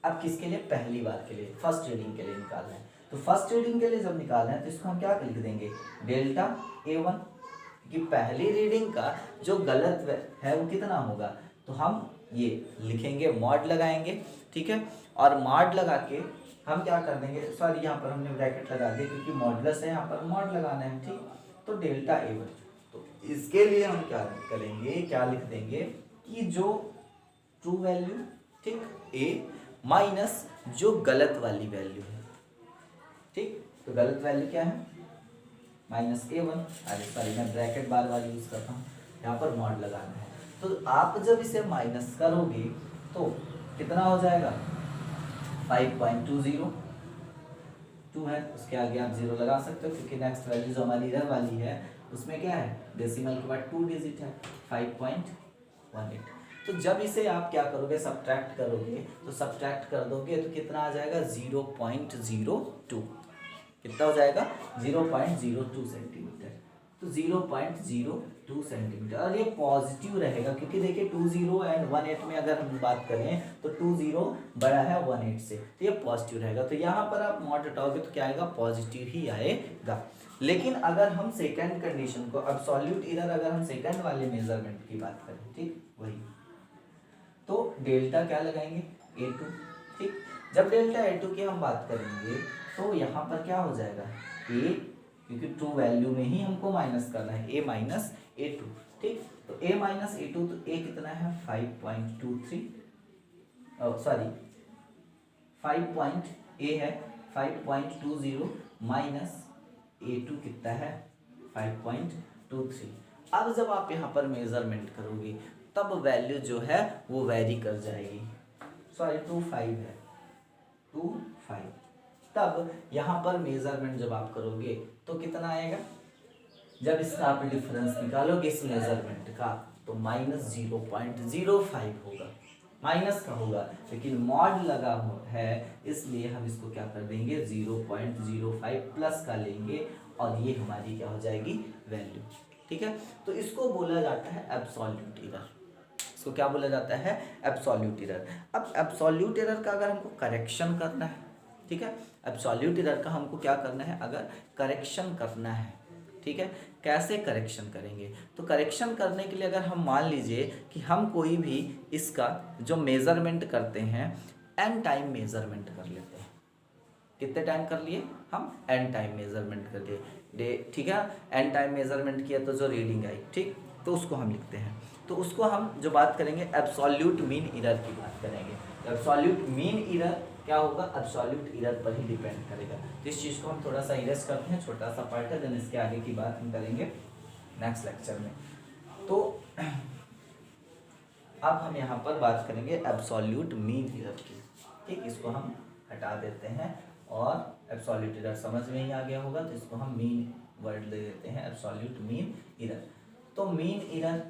अब किसके लिए, पहली बार के लिए, फर्स्ट रीडिंग के लिए निकालना है। तो फर्स्ट रीडिंग के लिए जब निकालना है तो इसको हम क्या लिख देंगे, डेल्टा A1, कि पहली रीडिंग का जो गलत है वो कितना होगा, तो हम ये लिखेंगे, मॉड लगाएंगे, ठीक है। और मॉड लगा के हम क्या कर देंगे, सॉरी यहाँ पर हमने ब्रैकेट लगा दिया क्योंकि मॉडुलस है, यहाँ पर मॉड लगाना है, ठीक। तो डेल्टा A1, तो इसके लिए हम क्या करेंगे, क्या लिख देंगे कि जो ट्रू वैल्यू, ठीक, A माइनस जो गलत वाली वैल्यू है, ठीक। तो गलत वैल्यू क्या है, -A1, अरे सॉरी मैं ब्रैकेट बार बार यूज करता हूँ, यहाँ पर मॉड लगाना है। तो आप जब इसे माइनस करोगे तो कितना हो जाएगा, 5.20, 2 है, उसके आगे आप 0 लगा सकते हो, क्योंकि नेक्स्ट वैल्यू जो हमारी इधर वाली है उसमें क्या है, डेसिमल के बाद 2 डिजिट है, 5.18। तो जब इसे आप क्या करोगे, सब्ट्रैक्ट करोगे, तो सब्ट्रैक्ट कर दोगे तो कितना आ जाएगा, 0.02, कितना हो जाएगा, 0.02 सेंटीमीटर। तो 0.02 सेंटीमीटर, और ये पॉजिटिव रहेगा, क्योंकि देखिए 20 एंड 18 में अगर हम बात करें तो 20 बड़ा है 18 से, तो ये पॉजिटिव रहेगा। तो यहाँ पर आप मॉड हटाओगे तो क्या आएगा, पॉजिटिव ही आएगा। लेकिन अगर हम सेकंड कंडीशन को, एब्सोल्यूट एरर अगर हम सेकंड वाले मेजरमेंट की बात करें, ठीक, वही, तो डेल्टा क्या लगाएंगे, A2, ठीक। जब डेल्टा A2 की हम बात करेंगे तो यहाँ पर क्या हो जाएगा, A क्योंकि ट्रू वैल्यू में ही हमको माइनस करना है, a माइनस A2। ठीक, तो a माइनस A2, तो a कितना है 5.23, सॉरी 5 a है 5.20 माइनस A2 कितना है 5.23। अब जब आप यहाँ पर मेजरमेंट करोगे तब वैल्यू जो है वो वेरी कर जाएगी, सॉरी 25 है 25। तब यहाँ पर मेजरमेंट जब आप करोगे तो कितना आएगा, जब इसका आप डिफरेंस निकालोगे इस मेजरमेंट का तो -0.05 होगा, माइनस का होगा, लेकिन मॉड लगा है इसलिए हम इसको क्या कर देंगे 0.05 प्लस का लेंगे और ये हमारी क्या हो जाएगी वैल्यू। ठीक है, तो इसको बोला जाता है एब्सोल्यूट एरर। इसको क्या बोला जाता है एब्सोल्यूट एरर। अब एब्सोल्यूट एरर का अगर हमको करेक्शन करना है, ठीक है, एब्सोल्यूट एरर का हमको क्या करना है अगर करेक्शन करना है, ठीक है, कैसे करेक्शन करेंगे, तो करेक्शन करने के लिए अगर हम मान लीजिए कि हम कोई भी इसका जो मेज़रमेंट करते हैं n टाइम मेज़रमेंट कर लेते हैं। कितने टाइम कर लिए हम n टाइम मेज़रमेंट कर लिए, ठीक है, n टाइम मेज़रमेंट किया तो जो रीडिंग आई, ठीक, तो उसको हम लिखते हैं। तो उसको हम जो बात करेंगे एब्सोल्यूट मीन एरर की बात करेंगे। एब्सोल्यूट मीन एरर क्या होगा, एब्सोल्यूट एरर पर ही डिपेंड करेगा। तो इस चीज़ को हम थोड़ा सा इरेज करते हैं, छोटा सा पार्ट है, देन इसके आगे की बात हम करेंगे नेक्स्ट लेक्चर में। तो अब हम यहाँ पर बात करेंगे एब्सोल्यूट मीन एरर की। ठीक, इसको हम हटा देते हैं और एब्सोल्यूट एरर समझ में ही आ गया होगा, तो इसको हम मीन वर्ड ले देते हैं, एब्सोल्यूट मीन एरर। तो मीन एरर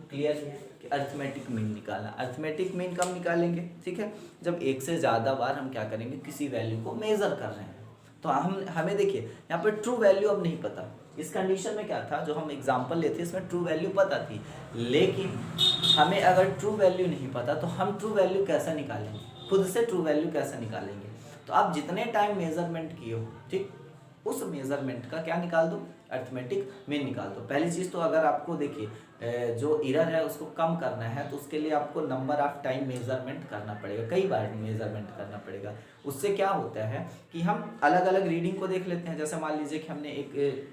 क्लियर है कि अर्थमेटिक मीन निकालना। अर्थमेटिक मीन कब निकालेंगे, ठीक है, जब एक से ज़्यादा बार हम क्या करेंगे किसी वैल्यू को मेज़र कर रहे हैं। तो हमें देखिए यहाँ पर ट्रू वैल्यू अब नहीं पता। इस कंडीशन में क्या था, जो हम एग्जांपल लेते इसमें ट्रू वैल्यू पता थी, लेकिन हमें अगर ट्रू वैल्यू नहीं पता तो हम ट्रू वैल्यू कैसे निकालेंगे, खुद से ट्रू वैल्यू कैसे निकालेंगे। तो आप जितने टाइम मेजरमेंट किए हो, ठीक, उस मेजरमेंट का क्या निकाल दो, अर्थमेटिक मीन निकाल दो। पहली चीज़ तो अगर आपको देखिए जो एरर है उसको कम करना है तो उसके लिए आपको नंबर ऑफ टाइम मेजरमेंट करना पड़ेगा, कई बार मेजरमेंट करना पड़ेगा। उससे क्या होता है कि हम अलग अलग रीडिंग को देख लेते हैं। जैसे मान लीजिए कि हमने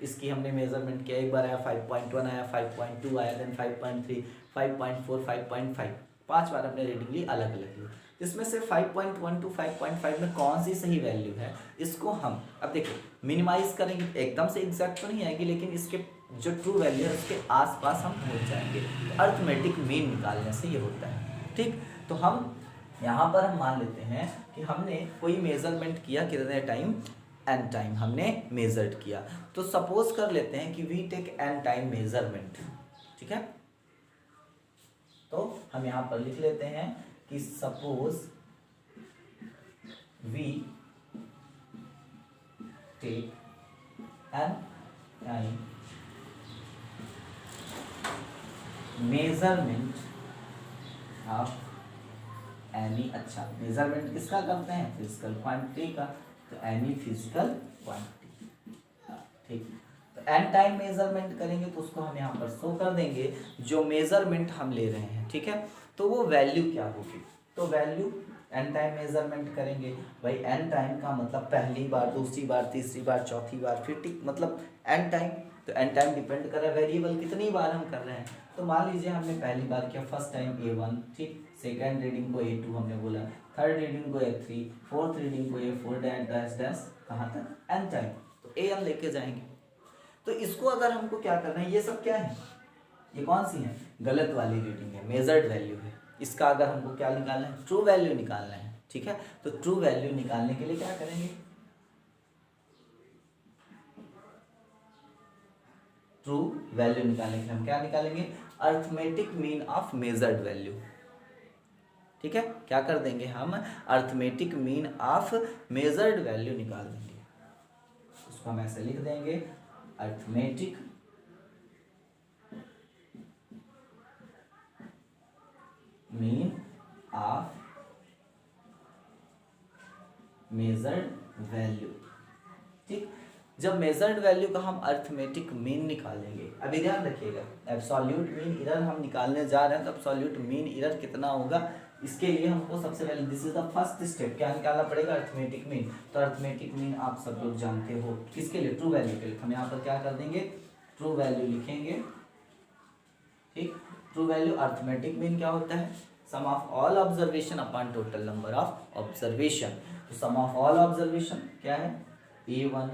इसकी हमने मेजरमेंट किया, एक बार आया 5.1 आया, 5.2 आया, देन 5.3, 5.4, 5.5, 5 बार हमने रीडिंग ली अलग अलग ली। इसमें से 5.1 to 5.5 में कौन सी सही वैल्यू है, इसको हम अब देखो मिनिमाइज करेंगे, एकदम से एग्जैक्ट तो नहीं आएगी, लेकिन इसके जो ट्रू वैल्यू है उसके आसपास हम पहुंच जाएंगे। तो अर्थमेटिक मीन निकालने से ये होता है। ठीक, तो हम यहाँ पर हम मान लेते हैं कि हमने कोई मेजरमेंट किया, कितने टाइम, n टाइम हमने मेजर्ड किया। तो सपोज कर लेते हैं कि we take n time measurement, ठीक है। तो हम यहाँ पर लिख लेते हैं कि suppose we take n time measurement of any, अच्छा मेजरमेंट किसका करते हैं, फिजिकल क्वांटिटी का, तो एनी फिजिकल क्वांटिटी। ठीक, तो एन टाइम मेजरमेंट करेंगे तो उसको हम यहाँ पर शो कर देंगे जो मेजरमेंट हम ले रहे हैं, ठीक है, तो वो वैल्यू क्या होगी। तो वैल्यू एन टाइम मेजरमेंट करेंगे, भाई एन टाइम का मतलब पहली बार, दूसरी बार, तीसरी बार, चौथी बार, फिर ठीक, मतलब एन टाइम। तो एन टाइम डिपेंड कर रहा है वेरिएबल कितनी बार हम कर रहे हैं। तो मान लीजिए हमने पहली बार किया फर्स्ट टाइम A1, ठीक, सेकेंड रीडिंग को A2 हमने बोला, थर्ड रीडिंग को A3, फोर्थ रीडिंग को A4 डैश डैश कहाँ तक, n टाइम, तो AN लेके जाएंगे। तो इसको अगर हमको क्या करना है, ये सब क्या है, ये कौन सी है, गलत वाली रीडिंग है, मेजर्ड वैल्यू है। इसका अगर हमको क्या निकालना है, ट्रू वैल्यू निकालना है, ठीक है। तो ट्रू वैल्यू निकालने के लिए क्या करेंगे, ट्रू वैल्यू निकालने के लिए हम क्या निकालेंगे, arithmetic mean of measured value, ठीक है। क्या कर देंगे हम, arithmetic mean of measured value निकाल देंगे। उसको हम ऐसे लिख देंगे, arithmetic mean of measured value. ठीक, जब मेजर्ड वैल्यू का हम अर्थमेटिक मीन निकालेंगे, अभी ध्यान रखिएगा, एब्सोल्यूट मीन एरर हम निकालने जा रहे हैं, तो एब्सोल्यूट मीन एरर कितना होगा, इसके लिए हमको सबसे पहले this is the first step, क्या निकालना पड़ेगा, अर्थमेटिक मीन। तो अर्थमेटिक मीन आप सब लोग जानते हो किसके लिए, ट्रू वैल्यू के लिए। हम यहाँ पर क्या कर देंगे, ट्रू वैल्यू लिखेंगे, ठीक। ट्रू वैल्यू अर्थमेटिक मीन क्या होता है, sum of all observation upon total number of observation. तो सम ऑफ ऑल ऑब्जर्वेशन क्या है, A1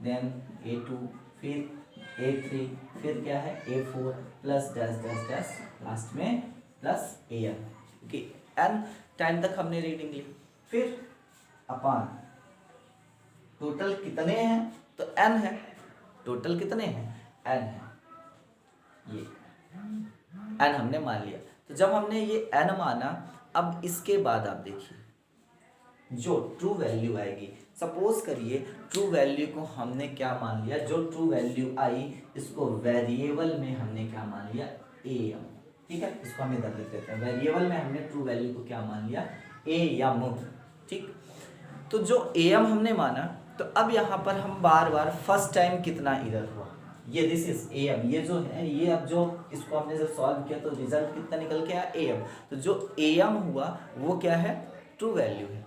देन A2 फिर A3 फिर क्या है A4 plus dash dash dash last में plus AN, okay. n time तक हमने रीडिंग ली, फिर अपॉन टोटल कितने हैं, तो n है, टोटल कितने हैं n है, ये n हमने मान लिया। तो जब हमने ये n माना, अब इसके बाद आप देखिए जो ट्रू वैल्यू आएगी, सपोज करिए ट्रू वैल्यू को हमने क्या मान लिया, जो ट्रू वैल्यू आई इसको वेरिएबल में हमने क्या मान लिया, am, ठीक है। इसको हम इधर लिख देते हैं, वेरिएबल में हमने ट्रू वैल्यू को क्या मान लिया, am, ठीक। तो जो am हमने माना, तो अब यहाँ पर हम बार बार फर्स्ट टाइम कितना एरर हुआ, ये दिस इज am, ये जो है ये, अब जो इसको हमने जब सॉल्व किया तो रिजल्ट कितना निकल के आया am। तो जो am हुआ वो क्या है, ट्रू वैल्यू है,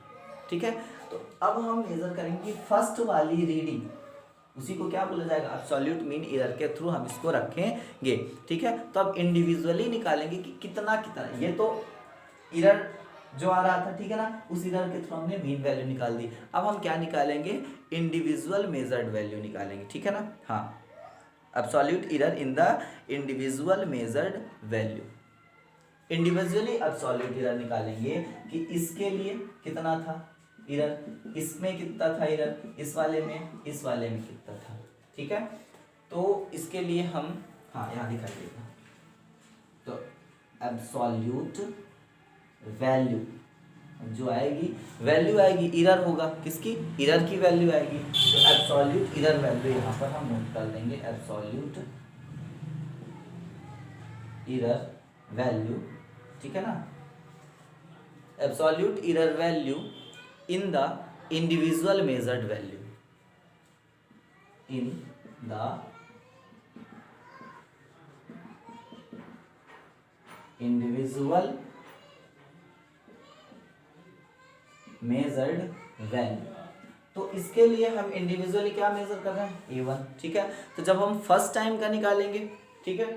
ठीक है। तो अब हम मेजर करेंगे फर्स्ट वाली रीडिंग, उसी को क्या बोला जाएगा, एब्सोल्यूट मीन एरर के थ्रू हम इसको रखेंगे, ठीक है। तो अब इंडिविजुअली निकालेंगे कि कितना कितना, ये तो एरर जो आ रहा था, ठीक है ना, उस एरर के थ्रू हमने मीन वैल्यू निकाल दी। अब हम क्या निकालेंगे, इंडिविजुअल मेजर्ड वैल्यू निकालेंगे, ठीक है ना, हाँ, absolute error in the individual measured value. Individually absolute error निकालेंगे कि इसके लिए कितना था एरर, इसमें कितना था एरर, इस वाले में, इस वाले में कितना था, ठीक है। तो इसके लिए हम, हाँ यहाँ दिखाई देगा, तो एब्सोल्यूट वैल्यू जो आएगी, वैल्यू आएगी, एरर होगा किसकी, एरर की वैल्यू आएगी। तो एब्सोल्यूट एरर वैल्यू यहाँ पर हम नोट कर देंगे, एब्सोल्यूट एरर वैल्यू, ठीक है ना, absolute error value in the individual measured value, in the individual measured value. तो इसके लिए हम इंडिविजुअली क्या मेजर कर रहे हैं, A1, ठीक है। तो जब हम फर्स्ट टाइम का निकालेंगे, ठीक है,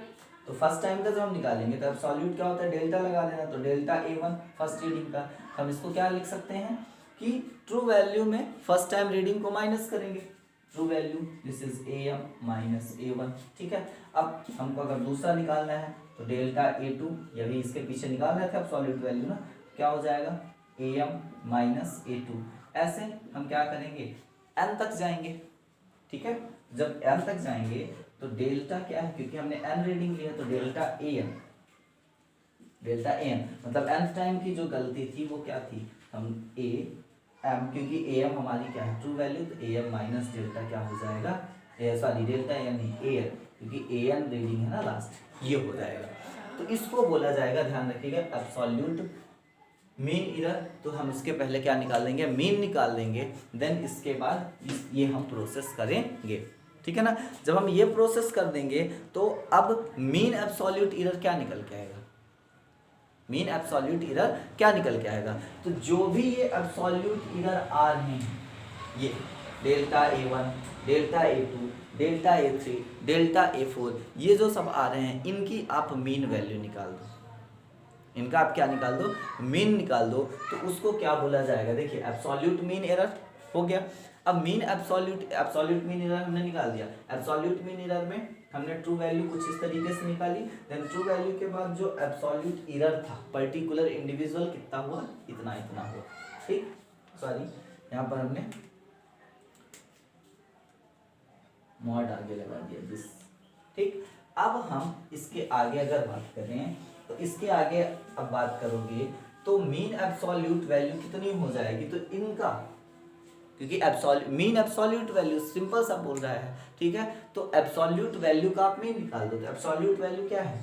तो फर्स्ट टाइम का जब हम निकालेंगे तो एब्सोल्यूट क्या होता है, डेल्टा लगा देना, तो डेल्टा A1 फर्स्ट रीडिंग का, हम इसको क्या लिख सकते हैं कि ट्रू वैल्यू में फर्स्ट टाइम रीडिंग को माइनस करेंगे, true value this is AM minus A1, ठीक है। अब हमको अगर दूसरा निकालना है तो डेल्टा A2, ये भी इसके पीछे निकाल रहे थे एब्सोल्यूट वैल्यू ना, क्या हो जाएगा AM माइनस A2। ऐसे हम क्या करेंगे, n तक जाएंगे, ठीक है। जब n तक जाएंगे तो डेल्टा क्या है, क्योंकि हमने n रीडिंग लिया तो डेल्टा AM, डेल्टा AM मतलब nth टाइम की जो गलती थी वो क्या थी, हम AM, क्योंकि AM हमारी क्या है ट्रू वैल्यू, तो AM माइनस डेल्टा क्या हो जाएगा, सॉरी डेल्टा AM नहीं AN, क्योंकि AN रीडिंग है ना लास्ट, ये हो जाएगा। तो इसको बोला जाएगा, ध्यान रखिएगा, एब्सोल्यूट मीन एरर। तो हम इसके पहले क्या निकाल देंगे, मीन निकाल देंगे, देन इसके बाद ये हम प्रोसेस करेंगे, ठीक है ना। जब हम ये प्रोसेस कर देंगे तो अब मीन एब्सोल्यूट एरर क्या निकल के आएगा, मीन एब्सोल्यूट एरर क्या निकल के आएगा, तो जो भी ये एब्सोल्यूट एरर आ रहे हैं, ये delta A1, delta A2, delta A3, delta A4, ये जो सब आ रहे हैं, इनकी आप मीन वैल्यू निकाल दो, इनका आप क्या निकाल दो, मीन निकाल दो। तो उसको क्या बोला जाएगा, देखिए एब्सोल्यूट मीन एरर हो गया। अब मीन एब्सोल्यूट मीन एरर हमने निकाल दिया, एब्सोल्यूट मीन एरर में हमने ट्रू वैल्यू कुछ इस तरीके से निकाली, देन ट्रू वैल्यू के बाद जो एब्सोल्यूट एरर था पर्टिकुलर इंडिविजुअल कितना हुआ, इतना इतना हुआ, ठीक, सॉरी यहाँ पर हमने मॉड आगे लगा दिया दिस, ठीक। अब हम इसके आगे अगर बात करें तो इसके आगे अब बात करोगे तो मीन एब्सोल्यूट वैल्यू कितनी हो जाएगी, तो इनका, क्योंकि मीन एब्सोल्यूट वैल्यू सिंपल सा बोल रहा है, ठीक है। तो एब्सोल्यूट वैल्यू का आप मीन निकाल दो, तो एब्सोल्यूट वैल्यू क्या है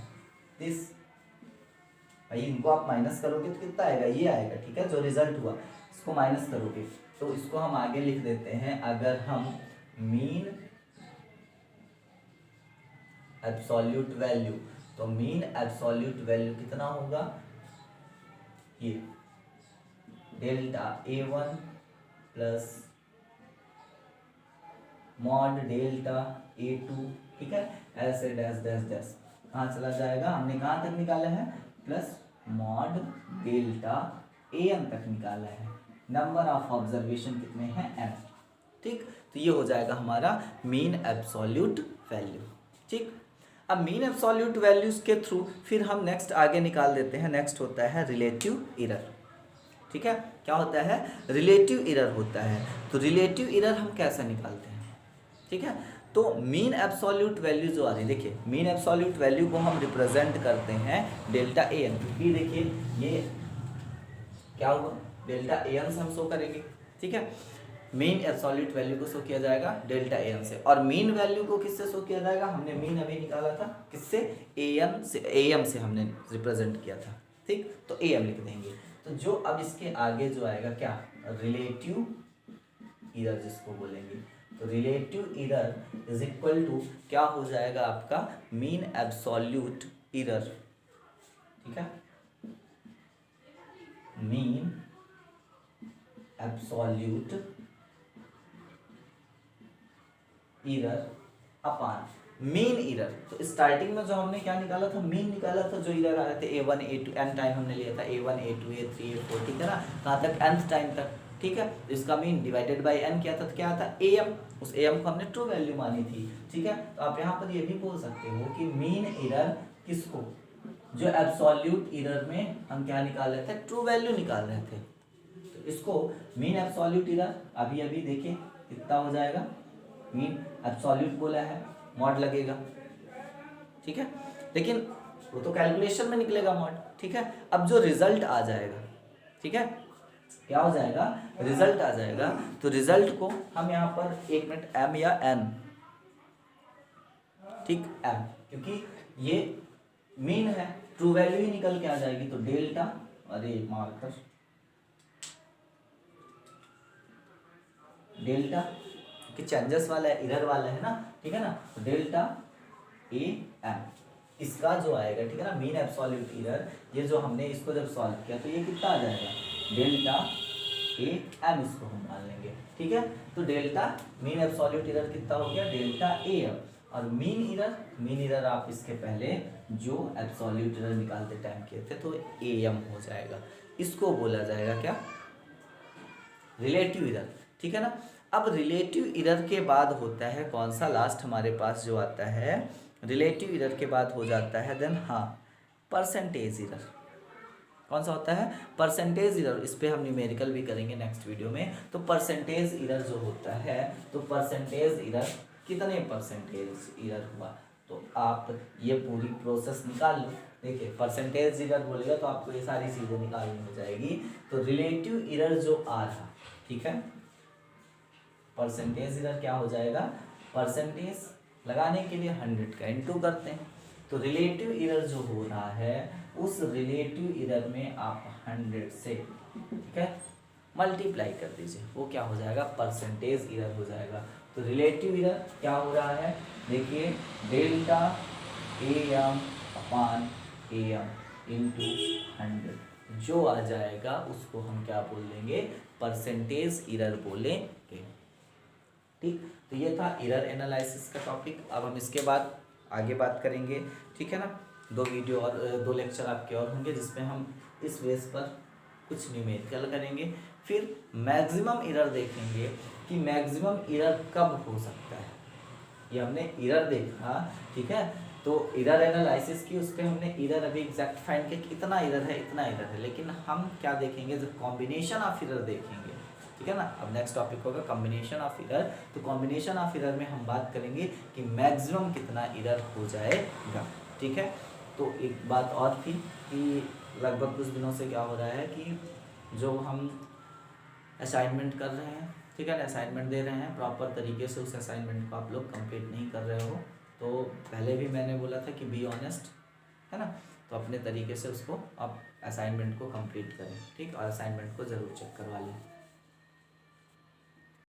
दिस, भाई इनको आप माइनस करोगे तो कितना आएगा, ये आएगा, ठीक है, जो रिजल्ट हुआ इसको माइनस करोगे, तो इसको हम आगे लिख देते हैं, अगर हम मीन एब्सोल्यूट वैल्यू, तो मीन एब्सोल्यूट वैल्यू कितना होगा, ये delta A1 plus mod delta A2, ठीक है, ऐसे डैश डैश डैश कहाँ चला जाएगा, हमने कहाँ तक निकाला है, प्लस मॉड डेल्टा An तक निकाला है। नंबर ऑफ ऑब्जर्वेशन कितने हैं, n, ठीक। तो ये हो जाएगा हमारा मीन एब्सोल्यूट वैल्यू, ठीक। अब मीन एब्सोल्यूट वैल्यूज के थ्रू फिर हम नेक्स्ट आगे निकाल देते हैं। नेक्स्ट होता है रिलेटिव एरर, ठीक है। क्या होता है, रिलेटिव एरर होता है। तो रिलेटिव एरर हम कैसे निकालते हैं, ठीक है। तो मीन एब्सोल्यूट वैल्यू जो आ रही है, देखिए मीन एब्सोल्यूट वैल्यू को हम रिप्रेजेंट करते हैं डेल्टा An, क्योंकि देखिए ये क्या हुआ, डेल्टा An से हम शो करेंगे, ठीक है। मीन एब्सोल्यूट वैल्यू को शो किया जाएगा डेल्टा An से, और मीन वैल्यू को किससे शो किया जाएगा, हमने मीन अभी निकाला था किससे, An से, am से हमने रिप्रेजेंट किया था, ठीक। तो am लिख देंगे। तो जो अब इसके आगे जो आएगा क्या, रिलेटिव एरर जिसको बोलेंगे, तो relative error is equal to क्या हो जाएगा आपका, मीन एब्सोल्यूट एरर, ठीक है, mean absolute error upon mean error. तो स्टार्टिंग में जो हमने क्या निकाला था, मीन निकाला था, जो एरर आ रहे थे A1 A2 n टाइम हमने लिया था, A1 A2 A3 A4, ठीक है ना, कहाँ तक, nth टाइम तक, ठीक है। इसका मीन डिवाइडेड बाय n क्या था, तो क्या था, am, उस am को हमने ट्रू वैल्यू मानी थी, ठीक है। तो आप यहाँ पर ये भी बोल सकते हो कि मीन एरर किसको, जो एब्सोल्यूट एरर में हम क्या निकाल रहे थे, ट्रू वैल्यू निकाल रहे थे। तो इसको मीन एब्सोल्यूट एरर अभी अभी देखिए कितना हो जाएगा, मीन एब्सोल्यूट बोला है, मॉड लगेगा, ठीक है, लेकिन वो तो कैलकुलेशन में निकलेगा मॉड, ठीक है। अब जो रिजल्ट आ जाएगा, ठीक है, क्या हो जाएगा, रिजल्ट आ जाएगा। तो रिजल्ट को हम यहाँ पर एक मिनट m या n, ठीक, m, क्योंकि ये मीन है, ट्रू वैल्यू ही निकल के आ जाएगी। तो डेल्टा, अरे मार्कर, डेल्टा कि चेंजेस वाला है, एरर वाला है ना, ठीक है ना, तो डेल्टा AM इसका जो आएगा, ठीक है ना, मीन एब्सोल्यूट एरर, ये जो हमने इसको जब सॉल्व किया तो ये कितना आ जाएगा, डेल्टा AM इसको हम मान लेंगे, ठीक है। तो डेल्टा मीन एब्सोल्यूट एरर कितना हो गया, डेल्टा AM, और मीन एरर आप इसके पहले जो एब्सोल्यूट एरर निकालते टाइम किए थे तो AM हो जाएगा। इसको बोला जाएगा क्या, रिलेटिव एरर, ठीक है ना। अब रिलेटिव एरर के बाद होता है कौन सा, लास्ट हमारे पास जो आता है रिलेटिव एरर के बाद हो जाता है देन, हाँ, परसेंटेज एरर। कौन सा होता है, परसेंटेज एरर। इस पे हम न्यूमेरिकल भी करेंगे नेक्स्ट वीडियो में। तो परसेंटेज एरर जो होता है, तो परसेंटेज एरर कितने परसेंटेज एरर हुआ, तो आप ये पूरी प्रोसेस निकाल लो। देखिए परसेंटेज एरर बोलेगा तो आपको ये सारी चीज़ें निकालनी हो जाएगी। तो रिलेटिव एरर जो आ रहा, ठीक है, परसेंटेज एरर क्या हो जाएगा, परसेंटेज लगाने के लिए 100 का इंटू करते हैं। तो रिलेटिव एरर जो हो रहा है उस रिलेटिव एरर में आप 100 से, ठीक है, मल्टीप्लाई कर दीजिए, वो क्या हो जाएगा, परसेंटेज एरर हो जाएगा। तो रिलेटिव एरर क्या हो रहा है, देखिए delta AM upon AM into 100 जो आ जाएगा उसको हम क्या बोल देंगे, परसेंटेज एरर बोलेंगे, ठीक। तो ये था एरर एनालिसिस का टॉपिक। अब हम इसके बाद आगे बात करेंगे, ठीक है ना। 2 वीडियो और 2 लेक्चर आपके और होंगे जिसमें हम इस बेस पर कुछ न्यूमेरिकल करेंगे। फिर मैक्सिमम एरर देखेंगे कि मैक्सिमम एरर कब हो सकता है। ये हमने एरर देखा, ठीक है, तो एरर एनालिसिस की, उस पर हमने एरर अभी एग्जैक्ट फाइंड किया कि इतना एरर है, इतना एरर है, लेकिन हम क्या देखेंगे, जब कॉम्बिनेशन ऑफ एरर देखेंगे, ठीक है ना। अब नेक्स्ट टॉपिक होगा कॉम्बिनेशन ऑफ एरर। तो कॉम्बिनेशन ऑफ एरर में हम बात करेंगे कि मैक्सिमम कितना एरर हो जाएगा, ठीक है। तो एक बात और थी कि लगभग कुछ दिनों से क्या हो रहा है कि जो हम असाइनमेंट कर रहे हैं, ठीक है ना, असाइनमेंट दे रहे हैं, प्रॉपर तरीके से उस असाइनमेंट को आप लोग कंप्लीट नहीं कर रहे हो। तो पहले भी मैंने बोला था कि बी ऑनेस्ट, है ना, तो अपने तरीके से उसको आप असाइनमेंट को कंप्लीट करें, ठीक, और असाइनमेंट को ज़रूर चेक करवा लें।